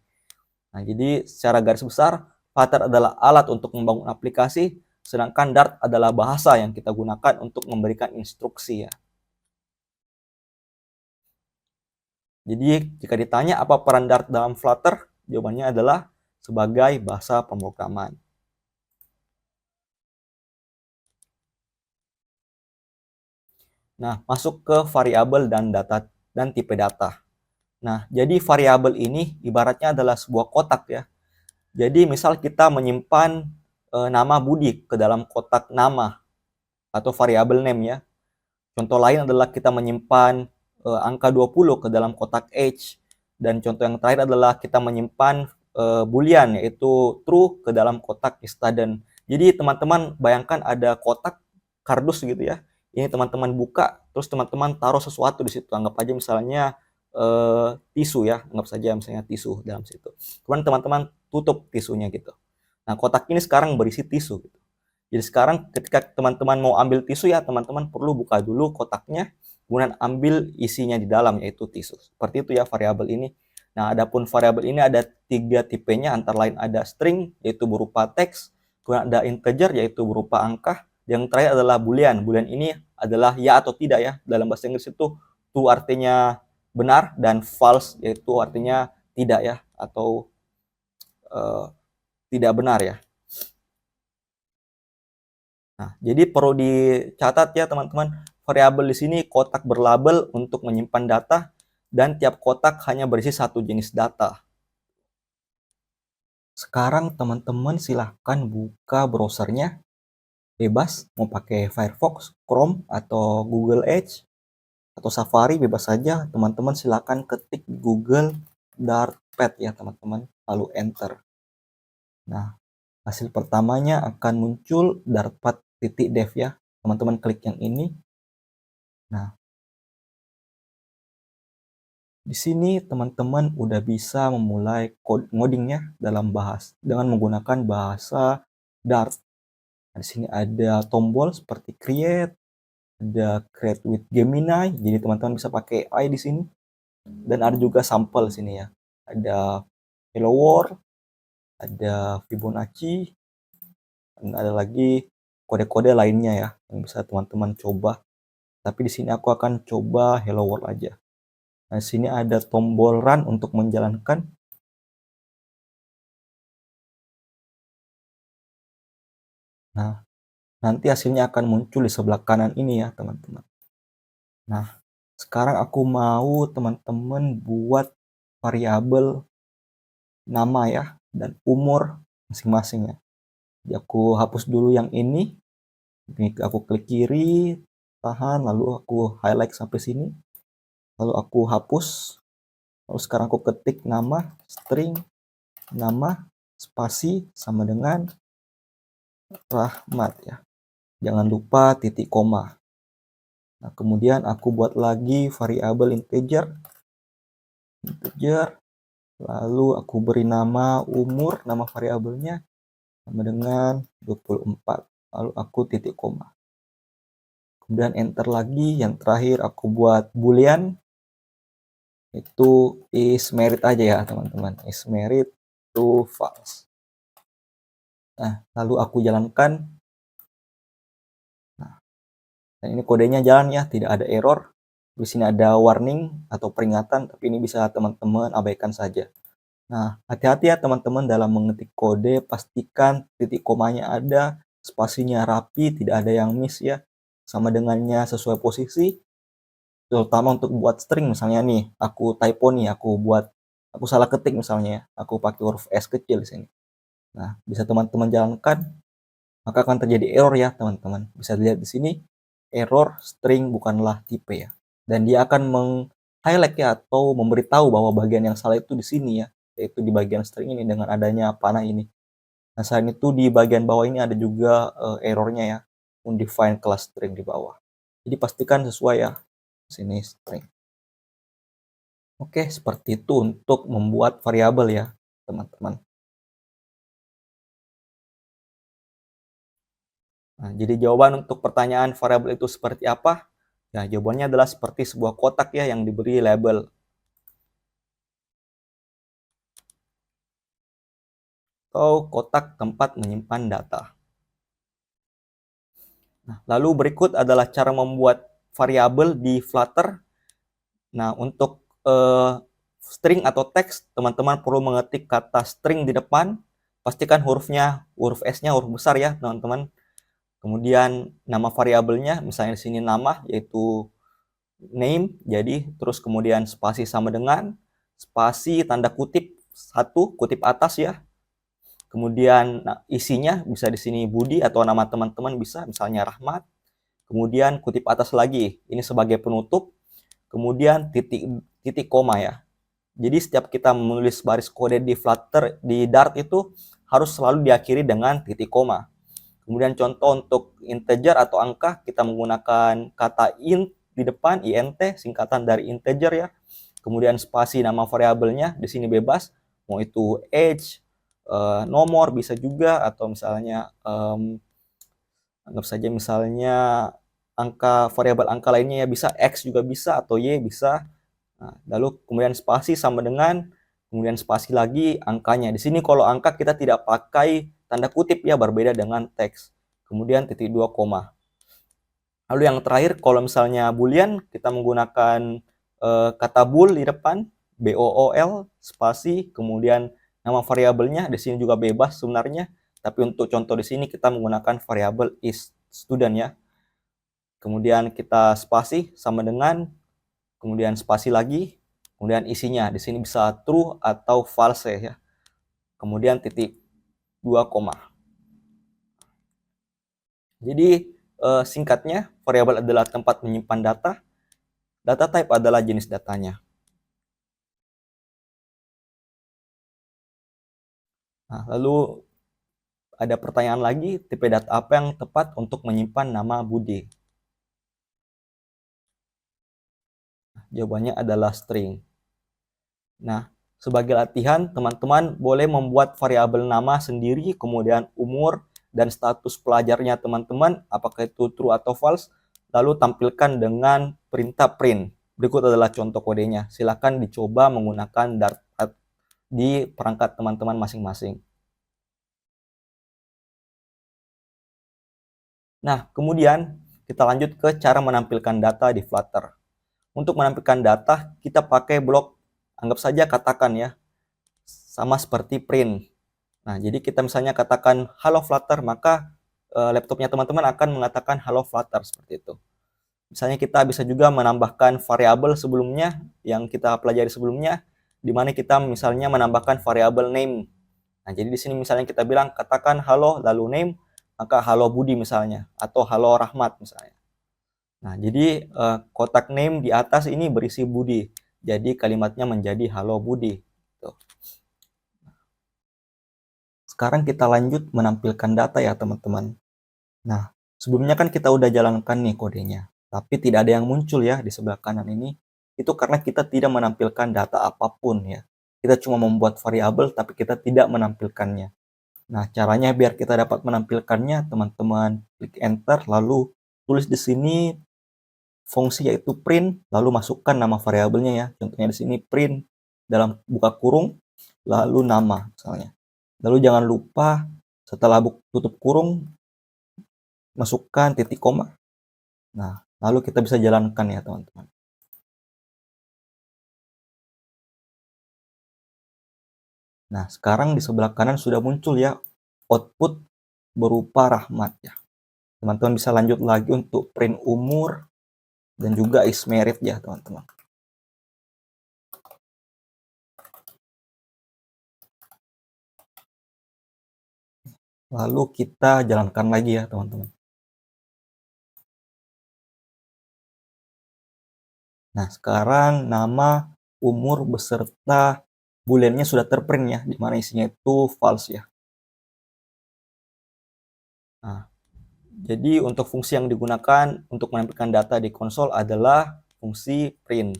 Nah, jadi secara garis besar, Flutter adalah alat untuk membangun aplikasi, sedangkan Dart adalah bahasa yang kita gunakan untuk memberikan instruksi ya. Jadi jika ditanya apa peran Dart dalam Flutter, jawabannya adalah sebagai bahasa pemrograman. Nah, masuk ke variabel dan data dan tipe data. Nah, jadi variabel ini ibaratnya adalah sebuah kotak ya. Jadi misal kita menyimpan nama Budi ke dalam kotak nama atau variabel name ya. Contoh lain adalah kita menyimpan angka 20 ke dalam kotak age, dan contoh yang terakhir adalah kita menyimpan boolean yaitu true ke dalam kotak student. Jadi teman-teman bayangkan ada kotak kardus gitu ya. Ini teman-teman buka, terus teman-teman taruh sesuatu di situ. Anggap aja misalnya tisu ya, anggap saja misalnya tisu dalam situ. Kemudian teman-teman tutup tisunya gitu. Nah, kotak ini sekarang berisi tisu gitu. Jadi sekarang ketika teman-teman mau ambil tisu ya, teman-teman perlu buka dulu kotaknya, kemudian ambil isinya di dalam, yaitu tisu. Seperti itu ya variabel ini. Nah, adapun variabel ini ada 3 tipenya, antara lain ada string, yaitu berupa teks, kemudian ada integer, yaitu berupa angka, yang terakhir adalah boolean. Boolean ini adalah ya atau tidak ya. Dalam bahasa Inggris itu true artinya benar, dan false yaitu artinya tidak ya, atau tidak benar ya. Nah, jadi perlu dicatat ya teman-teman, variabel di sini kotak berlabel untuk menyimpan data, dan tiap kotak hanya berisi satu jenis data. Sekarang teman-teman silahkan buka browsernya, bebas mau pakai Firefox, Chrome, atau Google Edge, atau Safari, bebas saja. Teman-teman silahkan ketik Google Dartpad ya teman-teman, lalu enter. Nah, hasil pertamanya akan muncul dartpad.dev ya. Teman-teman klik yang ini. Nah, Di sini teman-teman udah bisa memulai ngodingnya dengan menggunakan bahasa Dart. Nah, di sini ada tombol seperti create, ada create with Gemini, jadi teman-teman bisa pakai AI di sini. Dan ada juga sampel sini ya. Ada Hello World, ada Fibonacci, dan ada lagi kode-kode lainnya ya yang bisa teman-teman coba. Tapi di sini aku akan coba Hello World aja. Nah, di sini ada tombol run untuk menjalankan. Nah, nanti hasilnya akan muncul di sebelah kanan ini ya, teman-teman. Nah, sekarang aku mau teman-teman buat variabel nama ya dan umur masing-masing ya. Jadi aku hapus dulu yang ini. Aku klik kiri, tahan, lalu aku highlight sampai sini. Lalu aku hapus. Lalu sekarang aku ketik nama, string, nama, spasi, sama dengan Rahmat ya. Jangan lupa titik koma. Nah, kemudian aku buat lagi variabel integer, lalu aku beri nama umur, nama variabelnya sama dengan 24. Lalu aku titik koma. Kemudian enter lagi. Yang terakhir aku buat boolean, itu is merit aja ya teman-teman, is merit to false. Nah, lalu aku jalankan. Nah, dan ini kodenya jalan ya, tidak ada error. Di sini ada warning atau peringatan, tapi ini bisa teman-teman abaikan saja. Nah, hati-hati ya teman-teman dalam mengetik kode, pastikan titik komanya ada, spasinya rapi, tidak ada yang miss ya, sama dengannya sesuai posisi. Terutama untuk buat string misalnya nih, aku typo nih, aku salah ketik misalnya, aku pakai huruf S kecil di sini. Nah, bisa teman-teman jalankan, maka akan terjadi error ya teman-teman. Bisa dilihat di sini, error string bukanlah tipe ya. Dan dia akan meng-highlight ya atau memberitahu bahwa bagian yang salah itu di sini ya, yaitu di bagian string ini dengan adanya panah ini. Nah, selain itu di bagian bawah ini ada juga errornya ya, undefined class string di bawah. Jadi pastikan sesuai ya, sini string. Oke, seperti itu untuk membuat variabel ya, teman-teman. Nah, jadi jawaban untuk pertanyaan variabel itu seperti apa? Ya, jawabannya adalah seperti sebuah kotak ya yang diberi label. Atau kotak tempat menyimpan data. Nah, lalu berikut adalah cara membuat variabel di Flutter. Nah, untuk string atau teks, teman-teman perlu mengetik kata string di depan. Pastikan huruf S-nya huruf besar ya, teman-teman. Kemudian nama variabelnya, misalnya di sini nama, yaitu name, jadi terus kemudian spasi sama dengan, spasi tanda kutip, satu kutip atas ya. Kemudian isinya bisa di sini Budi atau nama teman-teman bisa, misalnya Rahmat. Kemudian kutip atas lagi, ini sebagai penutup. Kemudian titik koma ya. Jadi setiap kita menulis baris kode di Flutter, di Dart itu harus selalu diakhiri dengan titik koma. Kemudian contoh untuk integer atau angka, kita menggunakan kata int di depan, int, singkatan dari integer ya. Kemudian spasi nama variabelnya, di sini bebas, mau itu age, nomor bisa juga, atau misalnya anggap saja misalnya variabel angka lainnya ya, bisa X juga bisa, atau Y bisa. Nah, lalu kemudian spasi sama dengan, kemudian spasi lagi angkanya. Di sini kalau angka kita tidak pakai tanda kutip ya, berbeda dengan teks. Kemudian titik 2 koma. Lalu yang terakhir, kalau misalnya boolean, kita menggunakan kata bool di depan, bool, spasi, kemudian nama variabelnya, di sini juga bebas sebenarnya, tapi untuk contoh di sini kita menggunakan variabel is student ya. Kemudian kita spasi sama dengan, kemudian spasi lagi, kemudian isinya, di sini bisa true atau false ya. Kemudian titik 2 koma. Jadi singkatnya, variabel adalah tempat menyimpan data. Data type adalah jenis datanya. Nah, lalu ada pertanyaan lagi, tipe data apa yang tepat untuk menyimpan nama Budi? Nah, jawabannya adalah string. Nah, sebagai latihan, teman-teman boleh membuat variabel nama sendiri, kemudian umur, dan status pelajarnya teman-teman, apakah itu true atau false, lalu tampilkan dengan perintah print. Berikut adalah contoh kodenya. Silakan dicoba menggunakan Dartpad di perangkat teman-teman masing-masing. Nah, kemudian kita lanjut ke cara menampilkan data di Flutter. Untuk menampilkan data, kita pakai blok, anggap saja katakan ya, sama seperti print. Nah, jadi kita misalnya katakan Hello Flutter, maka laptopnya teman-teman akan mengatakan Hello Flutter seperti itu. Misalnya kita bisa juga menambahkan variabel sebelumnya yang kita pelajari sebelumnya, di mana kita misalnya menambahkan variabel name. Nah, jadi di sini misalnya kita bilang katakan halo lalu name, maka halo Budi misalnya, atau halo Rahmat misalnya. Nah, jadi kotak name di atas ini berisi Budi. Jadi kalimatnya menjadi halo Budi. Tuh. Sekarang kita lanjut menampilkan data ya teman-teman. Nah, sebelumnya kan kita udah jalankan nih kodenya, tapi tidak ada yang muncul ya di sebelah kanan ini. Itu karena kita tidak menampilkan data apapun ya. Kita cuma membuat variabel tapi kita tidak menampilkannya. Nah, caranya biar kita dapat menampilkannya, teman-teman klik enter lalu tulis di sini fungsi yaitu print, lalu masukkan nama variabelnya ya. Contohnya di sini print dalam buka kurung lalu nama misalnya. Lalu jangan lupa setelah tutup kurung masukkan titik koma. Nah, lalu kita bisa jalankan ya teman-teman. Nah, sekarang di sebelah kanan sudah muncul ya output berupa Rahmat ya. Teman-teman bisa lanjut lagi untuk print umur dan juga is married ya teman-teman. Lalu kita jalankan lagi ya teman-teman. Nah, sekarang nama, umur, beserta booleannya sudah terprint ya, di mana isinya itu false ya. Nah, jadi untuk fungsi yang digunakan untuk menampilkan data di konsol adalah fungsi print.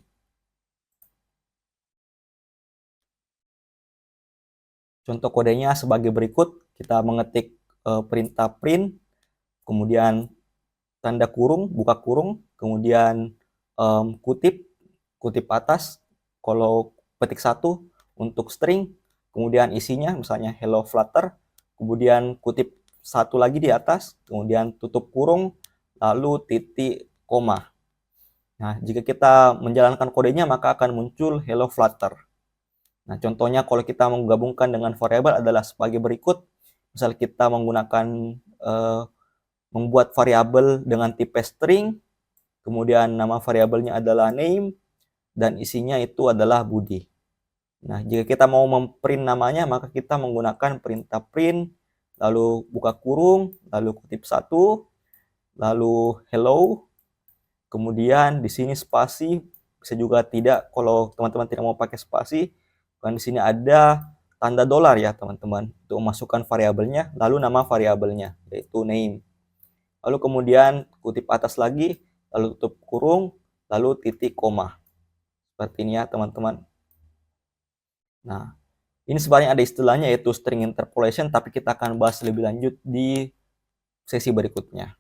Contoh kodenya sebagai berikut, kita mengetik perintah print, kemudian tanda kurung, buka kurung, kemudian kutip atas, kalau petik 1 untuk string, kemudian isinya misalnya hello Flutter, kemudian kutip 1 lagi di atas, kemudian tutup kurung, lalu titik koma. Nah, jika kita menjalankan kodenya maka akan muncul hello Flutter. Nah, contohnya kalau kita menggabungkan dengan variabel adalah sebagai berikut. Misal kita menggunakan membuat variabel dengan tipe string, kemudian nama variabelnya adalah name, dan isinya itu adalah Budi. Nah, jika kita mau memprint namanya, maka kita menggunakan perintah print, lalu buka kurung, lalu kutip 1, lalu hello, kemudian di sini spasi, bisa juga tidak kalau teman-teman tidak mau pakai spasi, kan di sini ada tanda dolar ya teman-teman untuk memasukkan variabelnya, lalu nama variabelnya yaitu name. Lalu kemudian kutip atas lagi, lalu tutup kurung, lalu titik koma. Seperti ini ya teman-teman. Nah, ini sebenarnya ada istilahnya yaitu string interpolation, tapi kita akan bahas lebih lanjut di sesi berikutnya.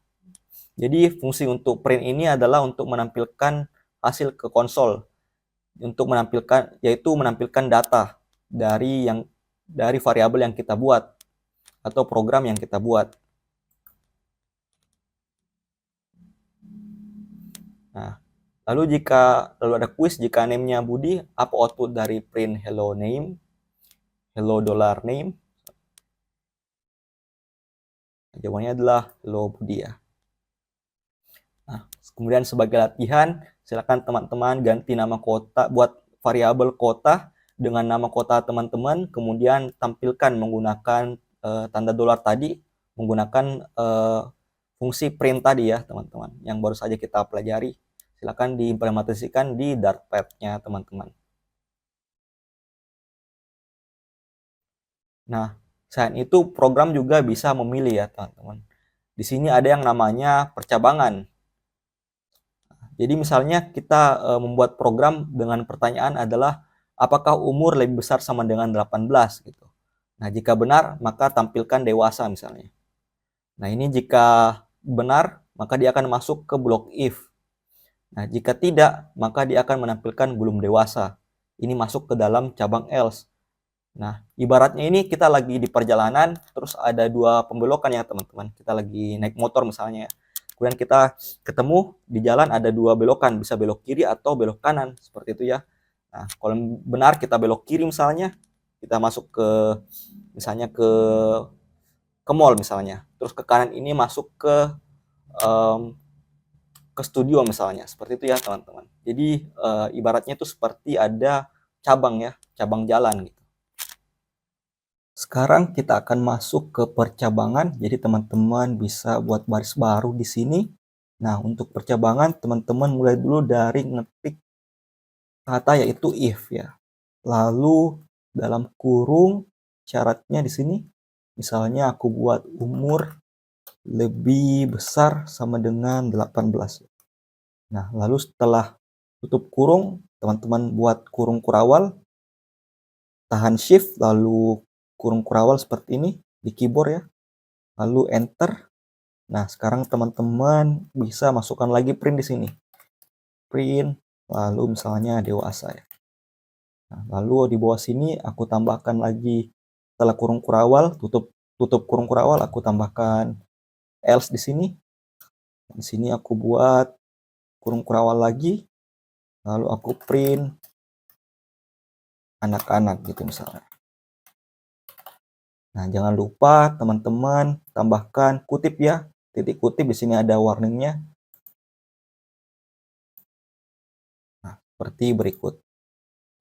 Jadi fungsi untuk print ini adalah untuk menampilkan hasil ke konsol, untuk menampilkan yaitu menampilkan data dari variabel yang kita buat atau program yang kita buat. Nah, lalu ada kuis, jika name-nya Budi, apa output dari print hello name, hello dollar name? Jawabannya adalah hello Budi ya. Nah, kemudian sebagai latihan, silakan teman-teman ganti nama kota, buat variabel kota dengan nama kota teman-teman, kemudian tampilkan menggunakan tanda dolar tadi, menggunakan fungsi print tadi ya teman-teman, yang baru saja kita pelajari. Silakan diimplementasikan di Dartpad-nya teman-teman. Nah, selain itu program juga bisa memilih ya teman-teman. Di sini ada yang namanya percabangan. Jadi misalnya kita membuat program dengan pertanyaan adalah apakah umur lebih besar sama dengan 18 gitu. Nah, jika benar, maka tampilkan dewasa misalnya. Nah, ini jika benar, maka dia akan masuk ke blok if. Nah, jika tidak, maka dia akan menampilkan belum dewasa. Ini masuk ke dalam cabang else. Nah, ibaratnya ini kita lagi di perjalanan, terus ada dua pembelokan ya teman-teman. Kita lagi naik motor misalnya ya. Kemudian kita ketemu di jalan ada dua belokan, bisa belok kiri atau belok kanan, seperti itu ya. Nah, kalau benar kita belok kiri misalnya, kita masuk ke misalnya ke mall misalnya. Terus ke kanan ini masuk um, ke studio misalnya. Seperti itu ya teman-teman. Jadi ibaratnya itu seperti ada cabang ya, cabang jalan gitu. Sekarang kita akan masuk ke percabangan, jadi teman-teman bisa buat baris baru di sini. Nah, untuk percabangan, teman-teman mulai dulu dari ngetik kata yaitu if ya. Lalu dalam kurung syaratnya di sini, misalnya aku buat umur lebih besar sama dengan 18. Nah, lalu setelah tutup kurung, teman-teman buat kurung kurawal, tahan shift, lalu kurung kurawal seperti ini di keyboard ya. Lalu enter. Nah, sekarang teman-teman bisa masukkan lagi print di sini. Print, lalu misalnya dewasa ya. Nah, lalu di bawah sini aku tambahkan lagi setelah kurung kurawal, tutup kurung kurawal, aku tambahkan else di sini. Di sini aku buat kurung kurawal lagi, lalu aku print anak-anak gitu misalnya. Nah, jangan lupa teman-teman tambahkan kutip ya. Titik kutip di sini ada warningnya. Nah, seperti berikut.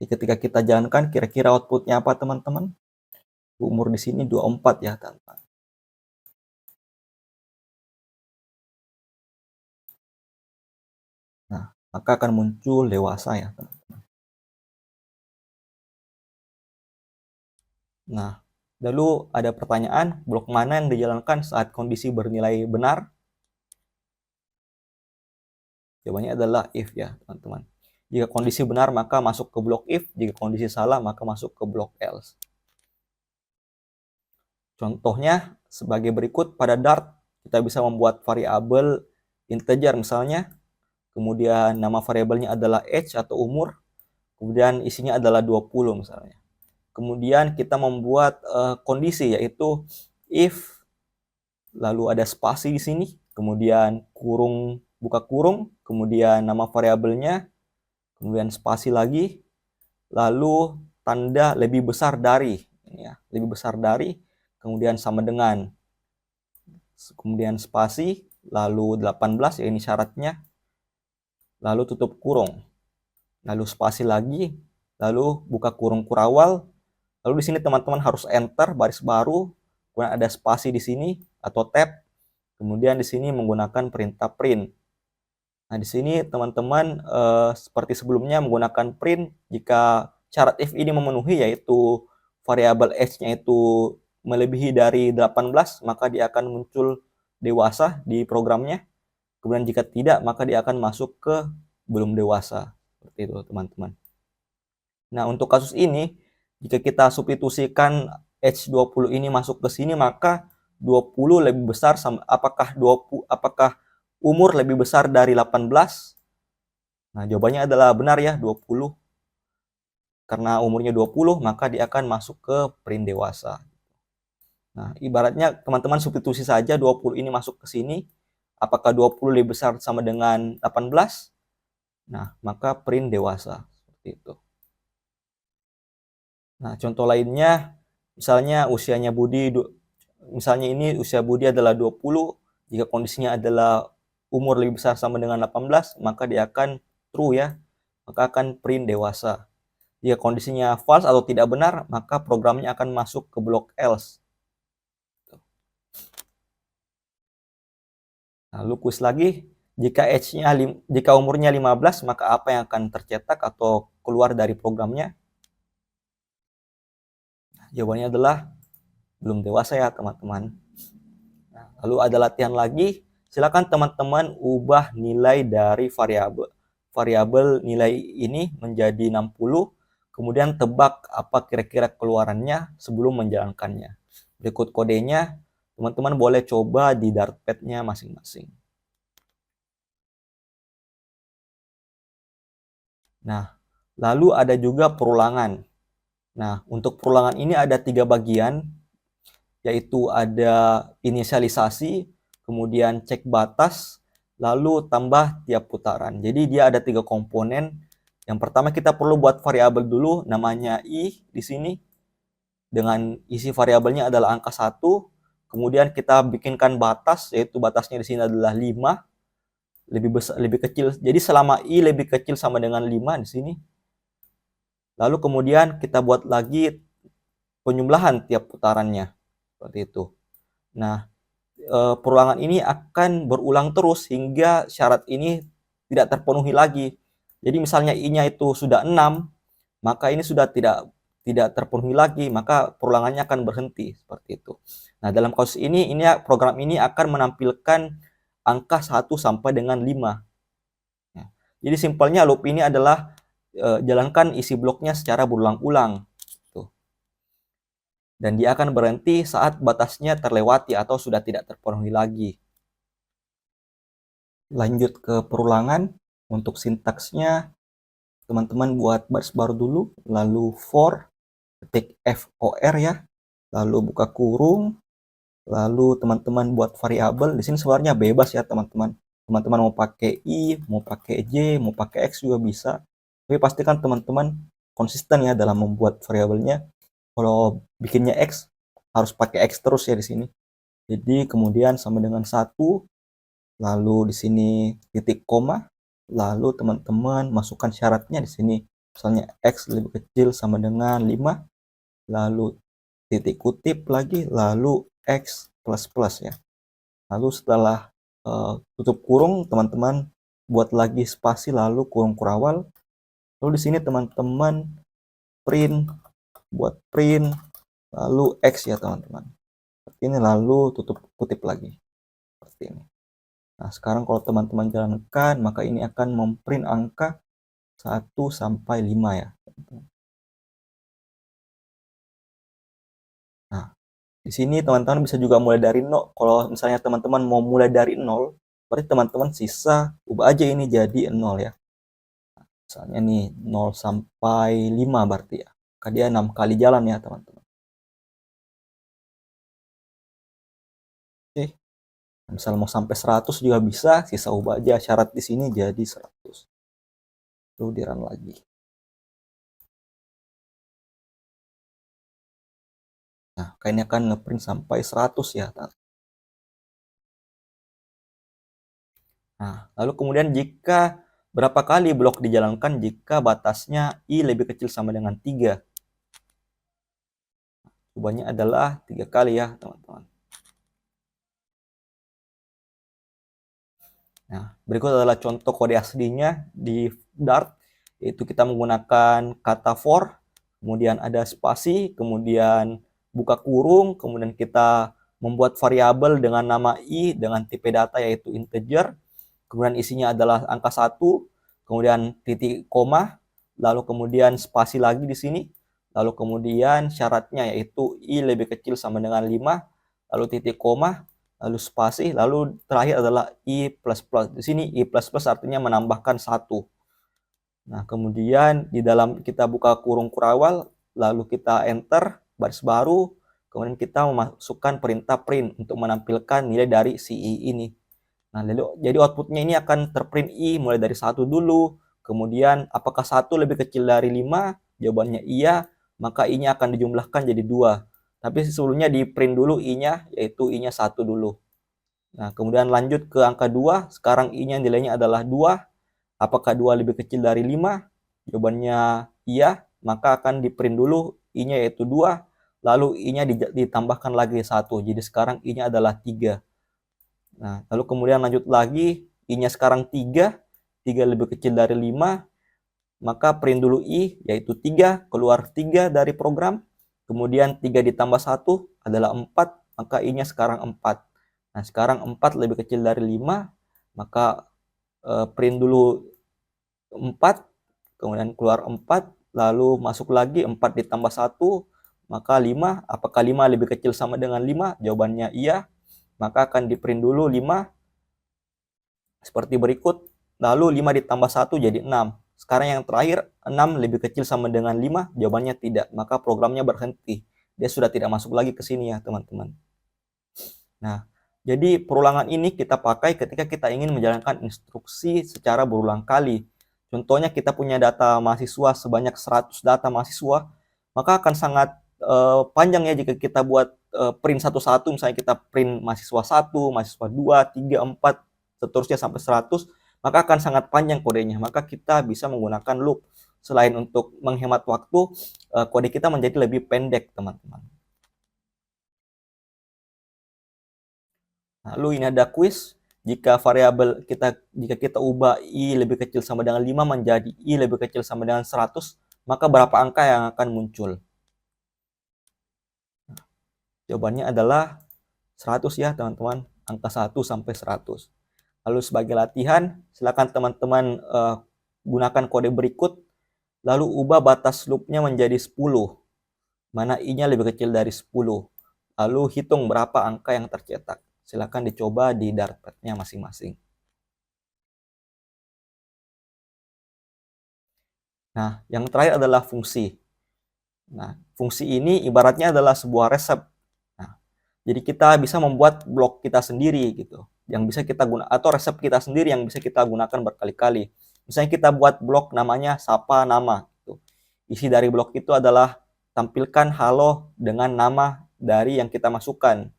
Jadi ketika kita jalankan, kira-kira outputnya apa teman-teman? Umur di sini 24 ya teman-teman. Nah, maka akan muncul dewasa ya teman-teman. Nah, lalu ada pertanyaan, blok mana yang dijalankan saat kondisi bernilai benar? Jawabannya adalah if ya teman-teman. Jika kondisi benar maka masuk ke blok if, jika kondisi salah maka masuk ke blok else. Contohnya sebagai berikut, pada Dart kita bisa membuat variabel integer misalnya, kemudian nama variabelnya adalah age atau umur, kemudian isinya adalah 20 misalnya. Kemudian kita membuat kondisi yaitu if, lalu ada spasi di sini, kemudian kurung, buka kurung, kemudian nama variabelnya, kemudian spasi lagi, lalu tanda lebih besar dari, ini ya, lebih besar dari, kemudian sama dengan, kemudian spasi, lalu 18 ya ini syaratnya, lalu tutup kurung, lalu spasi lagi, lalu buka kurung kurawal, lalu di sini teman-teman harus enter baris baru, kemudian ada spasi di sini atau tab, kemudian di sini menggunakan perintah print. Nah, di sini teman-teman seperti sebelumnya menggunakan print jika syarat if ini memenuhi, yaitu variabel age-nya itu melebihi dari 18, maka dia akan muncul dewasa di programnya. Kemudian jika tidak, maka dia akan masuk ke belum dewasa. Seperti itu, teman-teman. Nah, untuk kasus ini, jika kita substitusikan age 20 ini masuk ke sini, maka 20 lebih besar sama, apakah umur lebih besar dari 18? Nah, jawabannya adalah benar ya, 20. Karena umurnya 20, maka dia akan masuk ke print dewasa. Nah, ibaratnya teman-teman substitusi saja 20 ini masuk ke sini. Apakah 20 lebih besar sama dengan 18? Nah, maka print dewasa. Seperti itu. Nah, contoh lainnya, misalnya usianya Budi, misalnya ini usia Budi adalah 20, jika kondisinya adalah umur lebih besar sama dengan 18, maka dia akan true ya, maka akan print dewasa. Jika kondisinya false atau tidak benar, maka programnya akan masuk ke blok else. Lalu kuis lagi, jika umurnya 15, maka apa yang akan tercetak atau keluar dari programnya? Jawabannya adalah belum dewasa ya teman-teman. Nah, lalu ada latihan lagi, silakan teman-teman ubah nilai dari variabel nilai ini menjadi 60, kemudian tebak apa kira-kira keluarannya sebelum menjalankannya. Berikut kodenya, teman-teman boleh coba di dartpad-nya masing-masing. Nah, lalu ada juga perulangan. Nah, untuk perulangan ini ada 3 bagian, yaitu ada inisialisasi, kemudian cek batas, lalu tambah tiap putaran. Jadi dia ada 3 komponen. Yang pertama kita perlu buat variabel dulu, namanya i di sini. Dengan isi variabelnya adalah angka 1. Kemudian kita bikinkan batas, yaitu batasnya di sini adalah 5. Lebih kecil. Jadi selama i lebih kecil sama dengan 5 di sini. Lalu kemudian kita buat lagi penjumlahan tiap putarannya. Seperti itu. Nah, perulangan ini akan berulang terus hingga syarat ini tidak terpenuhi lagi. Jadi misalnya i-nya itu sudah 6, maka ini sudah tidak terpenuhi lagi, maka perulangannya akan berhenti seperti itu. Nah, dalam kasus ini program ini akan menampilkan angka 1 sampai dengan 5. Ya. Jadi simpelnya loop ini adalah jalankan isi bloknya secara berulang-ulang. Dan dia akan berhenti saat batasnya terlewati atau sudah tidak terpenuhi lagi. Lanjut ke perulangan. Untuk sintaksnya, teman-teman buat baris baru dulu, lalu for, ketik for ya, lalu buka kurung, lalu teman-teman buat variabel. Di sini sebenarnya bebas ya teman-teman. Teman-teman mau pakai i, mau pakai j, mau pakai x juga bisa. Tapi pastikan teman-teman konsisten ya dalam membuat variabelnya. Kalau bikinnya x, harus pakai x terus ya di sini. Jadi kemudian sama dengan 1, lalu di sini titik koma, lalu teman-teman masukkan syaratnya di sini. Misalnya x lebih kecil sama dengan 5, lalu titik kutip lagi, lalu x plus plus ya. Lalu setelah tutup kurung, teman-teman buat lagi spasi lalu kurung kurawal. Lalu di sini teman-teman buat print lalu x ya teman-teman. Seperti ini, lalu tutup kutip lagi. Seperti ini. Nah, sekarang kalau teman-teman jalankan, maka ini akan memprint angka 1 sampai 5 ya. Nah, di sini teman-teman bisa juga mulai dari 0. Kalau misalnya teman-teman mau mulai dari 0, berarti teman-teman sisa ubah aja ini jadi 0 ya. Nah, misalnya nih 0 sampai 5 berarti ya. Maka dia 6 kali jalan ya teman-teman. Oke. Misal mau sampai 100 juga bisa, sisa ubah aja syarat di sini jadi 100. Lalu di run lagi. Nah, kayaknya akan ngeprint sampai 100 ya. Nah, lalu kemudian jika berapa kali blok dijalankan jika batasnya i lebih kecil sama dengan 3? Jawabannya adalah 3 kali ya, teman-teman. Nah, berikut adalah contoh kode aslinya di Dart, yaitu kita menggunakan kata for, kemudian ada spasi, kemudian buka kurung, kemudian kita membuat variabel dengan nama i dengan tipe data yaitu integer, kemudian isinya adalah angka 1, kemudian titik koma, lalu kemudian spasi lagi di sini, lalu kemudian syaratnya yaitu i lebih kecil sama dengan 5, lalu titik koma, lalu spasi, lalu terakhir adalah i plus plus. Di sini i plus plus artinya menambahkan 1. Nah, kemudian di dalam kita buka kurung kurawal, lalu kita enter baris baru, kemudian kita memasukkan perintah print untuk menampilkan nilai dari si i ini. Nah, jadi outputnya ini akan terprint i mulai dari 1 dulu, kemudian apakah 1 lebih kecil dari 5? Jawabannya iya, maka i-nya akan dijumlahkan jadi 2. Tapi sebelumnya di print dulu i-nya, yaitu i-nya 1 dulu. Nah, kemudian lanjut ke angka 2, sekarang i-nya nilainya adalah 2. Apakah 2 lebih kecil dari 5? Jawabannya iya, maka akan di print dulu i-nya yaitu 2, lalu i-nya ditambahkan lagi 1. Jadi sekarang i-nya adalah 3. Nah, lalu kemudian lanjut lagi, i-nya sekarang 3, 3 lebih kecil dari 5, maka print dulu i, yaitu 3, keluar 3 dari program, kemudian 3 ditambah 1 adalah 4, maka i-nya sekarang 4. Nah, sekarang 4 lebih kecil dari 5, maka print dulu 4, kemudian keluar 4, lalu masuk lagi 4 ditambah 1, maka 5. Apakah 5 lebih kecil sama dengan 5? Jawabannya iya. Maka akan di print dulu 5 seperti berikut. Lalu 5 ditambah 1 jadi 6. Sekarang yang terakhir, 6 lebih kecil sama dengan 5? Jawabannya tidak. Maka programnya berhenti. Dia sudah tidak masuk lagi ke sini ya, teman-teman. Nah, jadi perulangan ini kita pakai ketika kita ingin menjalankan instruksi secara berulang kali. Contohnya kita punya data mahasiswa sebanyak 100 data mahasiswa, maka akan sangat panjang ya jika kita buat print satu-satu, misalnya kita print mahasiswa 1, mahasiswa 2, 3, 4, seterusnya sampai 100, maka akan sangat panjang kodenya. Maka kita bisa menggunakan loop. Selain untuk menghemat waktu, kode kita menjadi lebih pendek, teman-teman. Lalu ini ada quiz. Jika variabel jika kita ubah i lebih kecil sama dengan 5 menjadi i lebih kecil sama dengan 100, maka berapa angka yang akan muncul? Jawabannya adalah 100 ya, teman-teman. Angka 1 sampai 100. Lalu sebagai latihan, silakan teman-teman gunakan kode berikut, lalu ubah batas loopnya menjadi 10. Mana i-nya lebih kecil dari 10. Lalu hitung berapa angka yang tercetak. Silakan dicoba di dartpad-nya masing-masing. Nah, yang terakhir adalah fungsi. Nah, fungsi ini ibaratnya adalah sebuah resep. Nah, jadi kita bisa membuat blok kita sendiri gitu, yang bisa kita guna atau resep kita sendiri yang bisa kita gunakan berkali-kali. Misalnya kita buat blok namanya sapa nama. Gitu. Isi dari blok itu adalah tampilkan halo dengan nama dari yang kita masukkan.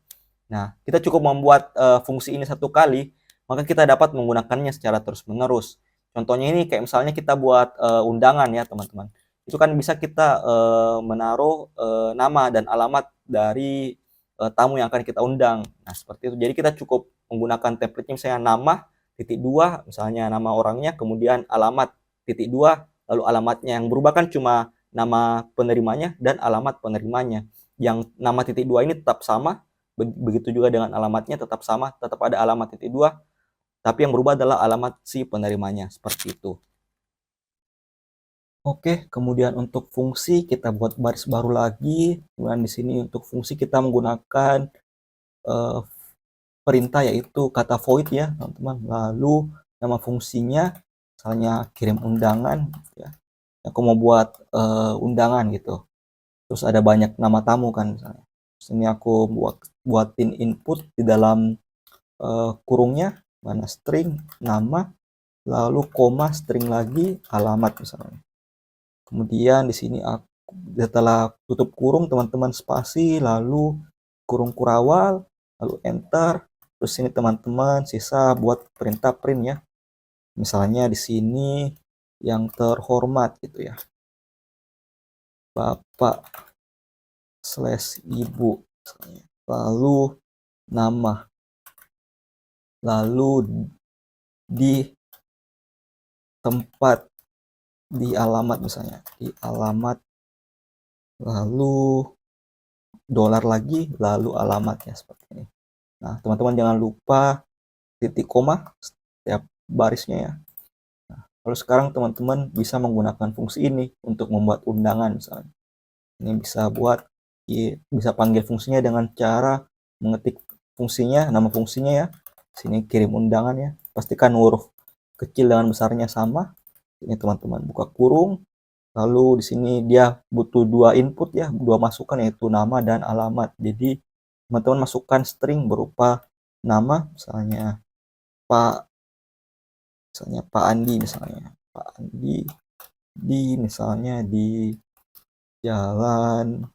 Nah, kita cukup membuat fungsi ini satu kali, maka kita dapat menggunakannya secara terus-menerus. Contohnya ini kayak misalnya kita buat undangan ya, teman-teman. Itu kan bisa kita menaruh nama dan alamat dari tamu yang akan kita undang. Nah, seperti itu. Jadi kita cukup menggunakan template-nya misalnya nama, titik dua, misalnya nama orangnya, kemudian alamat, titik dua, lalu alamatnya. Yang berubah kan cuma nama penerimanya dan alamat penerimanya. Yang nama titik dua ini tetap sama, begitu juga dengan alamatnya tetap sama, tetap ada alamat titik dua, tapi yang berubah adalah alamat si penerimanya, seperti itu. Oke, kemudian untuk fungsi kita buat baris baru lagi. Kemudian di sini untuk fungsi kita menggunakan perintah yaitu kata void ya, teman-teman. Lalu nama fungsinya misalnya kirim undangan ya. Aku mau buat undangan gitu. Terus ada banyak nama tamu kan misalnya. Terus ini aku buatin input di dalam kurungnya, mana string, nama, lalu koma, string lagi, alamat misalnya. Kemudian di sini aku setelah tutup kurung, teman-teman spasi, lalu kurung kurawal, lalu enter. Terus ini teman-teman sisa buat perintah print ya. Misalnya di sini yang terhormat gitu ya. Bapak / ibu misalnya. Lalu nama. Lalu di tempat, di alamat misalnya, di alamat, lalu dolar lagi, lalu alamatnya seperti ini. Nah, teman-teman jangan lupa titik koma setiap barisnya ya. Nah, lalu sekarang teman-teman bisa menggunakan fungsi ini untuk membuat undangan misalnya. Ini bisa panggil fungsinya dengan cara mengetik fungsinya, nama fungsinya ya. Sini kirim undangan ya. Pastikan huruf kecil dengan besarnya sama. Ini teman-teman buka kurung. Lalu di sini dia butuh dua input ya, dua masukan yaitu nama dan alamat. Jadi teman-teman masukkan string berupa nama, misalnya Pak Andi misalnya. Pak Andi misalnya di Jalan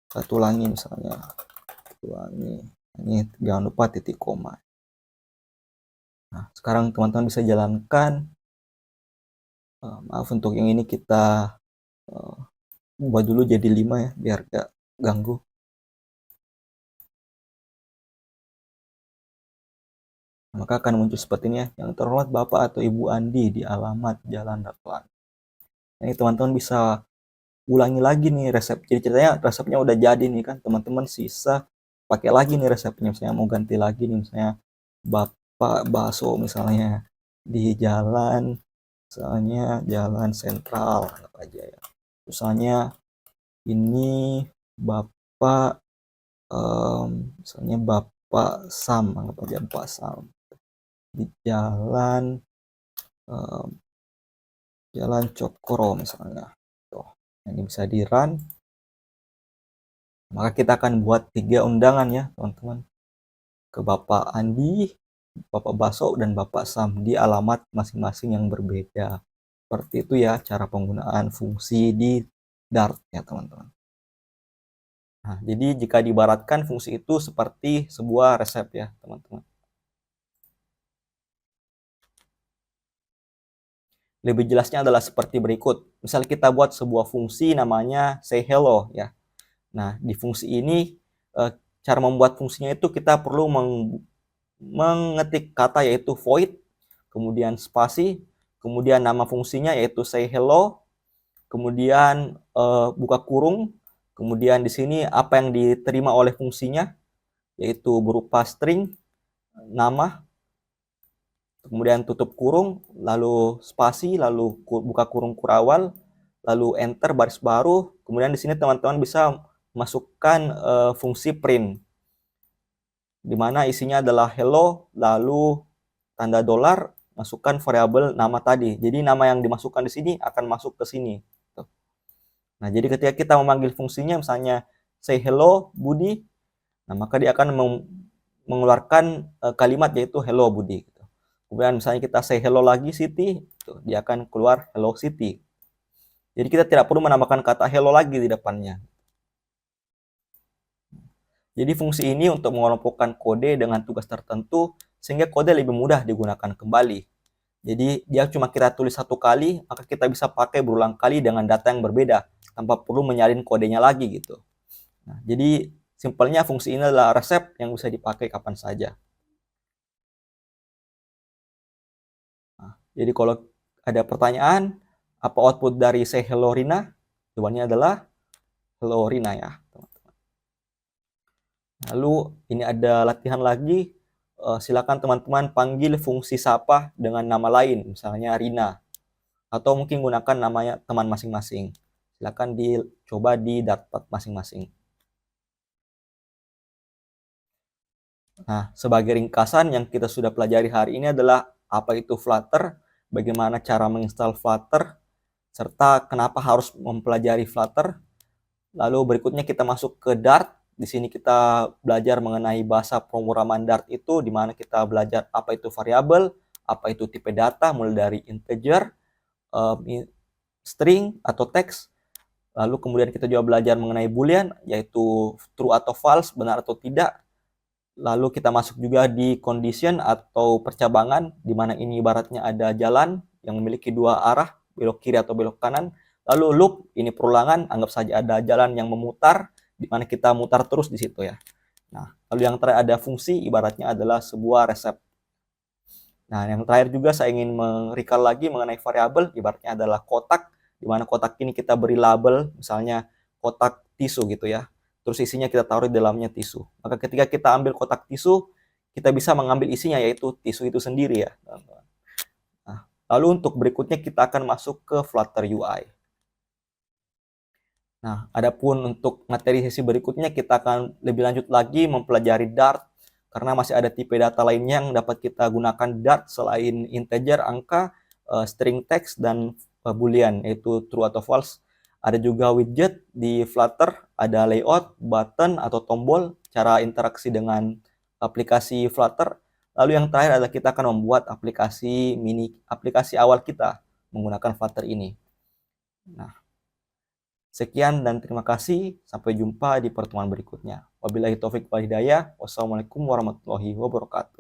Satulangi misalnya. Satulangi. Ini jangan lupa titik koma. Nah, sekarang teman-teman bisa jalankan. Maaf untuk yang ini kita ubah dulu jadi 5 ya, biar gak ganggu. Maka akan muncul seperti ini ya, yang terhormat Bapak atau Ibu Andi di alamat Jalan Datuan. Nah, ini teman-teman bisa ulangi lagi nih resep. Jadi ceritanya resepnya udah jadi nih kan, teman-teman sisa pakai lagi nih resepnya. Misalnya mau ganti lagi nih, misalnya Bapak bakso misalnya di Jalan Misalnya jalan sentral, anggap aja ya. Misalnya ini Bapak, misalnya Bapak Sam, anggap aja Bapak Sam. Di jalan, jalan Cokro misalnya. Tuh, ini bisa di run. Maka kita akan buat 3 undangan ya, teman-teman. Ke Bapak Andi, Bapak Baso, dan Bapak Sam di alamat masing-masing yang berbeda. Seperti itu ya cara penggunaan fungsi di Dart ya teman-teman. Nah, jadi jika diibaratkan fungsi itu seperti sebuah resep ya teman-teman. Lebih jelasnya adalah seperti berikut. Misal kita buat sebuah fungsi namanya say hello ya. Nah, di fungsi ini cara membuat fungsinya itu kita perlu mengetik kata yaitu void, kemudian spasi, kemudian nama fungsinya yaitu say hello, kemudian buka kurung, kemudian di sini apa yang diterima oleh fungsinya yaitu berupa string, nama, kemudian tutup kurung, lalu spasi, lalu buka kurung kurawal, lalu enter baris baru. Kemudian di sini teman-teman bisa masukkan fungsi print, di mana isinya adalah hello, lalu tanda dolar, masukkan variabel nama tadi. Jadi nama yang dimasukkan di sini akan masuk ke sini. Nah, jadi ketika kita memanggil fungsinya, misalnya say hello Budi, nah maka dia akan mengeluarkan kalimat yaitu hello Budi. Kemudian misalnya kita say hello lagi Siti, dia akan keluar hello Siti. Jadi kita tidak perlu menambahkan kata hello lagi di depannya. Jadi fungsi ini untuk mengelompokkan kode dengan tugas tertentu sehingga kode lebih mudah digunakan kembali. Jadi dia cuma kita tulis satu kali, maka kita bisa pakai berulang kali dengan data yang berbeda tanpa perlu menyalin kodenya lagi gitu. Nah, jadi simpelnya fungsi ini adalah resep yang bisa dipakai kapan saja. Nah, jadi kalau ada pertanyaan, apa output dari say hello Rina? Jawabannya adalah hello Rina ya. Lalu ini ada latihan lagi, silakan teman-teman panggil fungsi sapa dengan nama lain, misalnya Rina. Atau mungkin gunakan namanya teman masing-masing. Silakan dicoba di Dartpad masing-masing. Nah, sebagai ringkasan yang kita sudah pelajari hari ini adalah apa itu Flutter, bagaimana cara menginstal Flutter, serta kenapa harus mempelajari Flutter. Lalu berikutnya kita masuk ke Dart. Di sini kita belajar mengenai bahasa pemrograman Dart itu, di mana kita belajar apa itu variabel, apa itu tipe data, mulai dari integer, string atau teks. Lalu kemudian kita juga belajar mengenai boolean, yaitu true atau false, benar atau tidak. Lalu kita masuk juga di condition atau percabangan, di mana ini ibaratnya ada jalan yang memiliki dua arah, belok kiri atau belok kanan. Lalu loop, ini perulangan, anggap saja ada jalan yang memutar, di mana kita mutar terus di situ ya. Nah, lalu yang terakhir ada fungsi, ibaratnya adalah sebuah resep. Nah, yang terakhir juga saya ingin merecall lagi mengenai variabel, ibaratnya adalah kotak, di mana kotak ini kita beri label, misalnya kotak tisu gitu ya. Terus isinya kita taruh di dalamnya tisu. Maka ketika kita ambil kotak tisu, kita bisa mengambil isinya, yaitu tisu itu sendiri ya. Nah, lalu untuk berikutnya kita akan masuk ke Flutter UI. Nah, adapun untuk materi sesi berikutnya kita akan lebih lanjut lagi mempelajari Dart, karena masih ada tipe data lainnya yang dapat kita gunakan Dart selain integer, angka, string text, dan boolean, yaitu true atau false. Ada juga widget di Flutter, ada layout, button atau tombol, cara interaksi dengan aplikasi Flutter. Lalu yang terakhir adalah kita akan membuat aplikasi awal kita menggunakan Flutter ini. Nah, sekian dan terima kasih. Sampai jumpa di pertemuan berikutnya. Wabillahi taufik wal hidayah. Wassalamualaikum warahmatullahi wabarakatuh.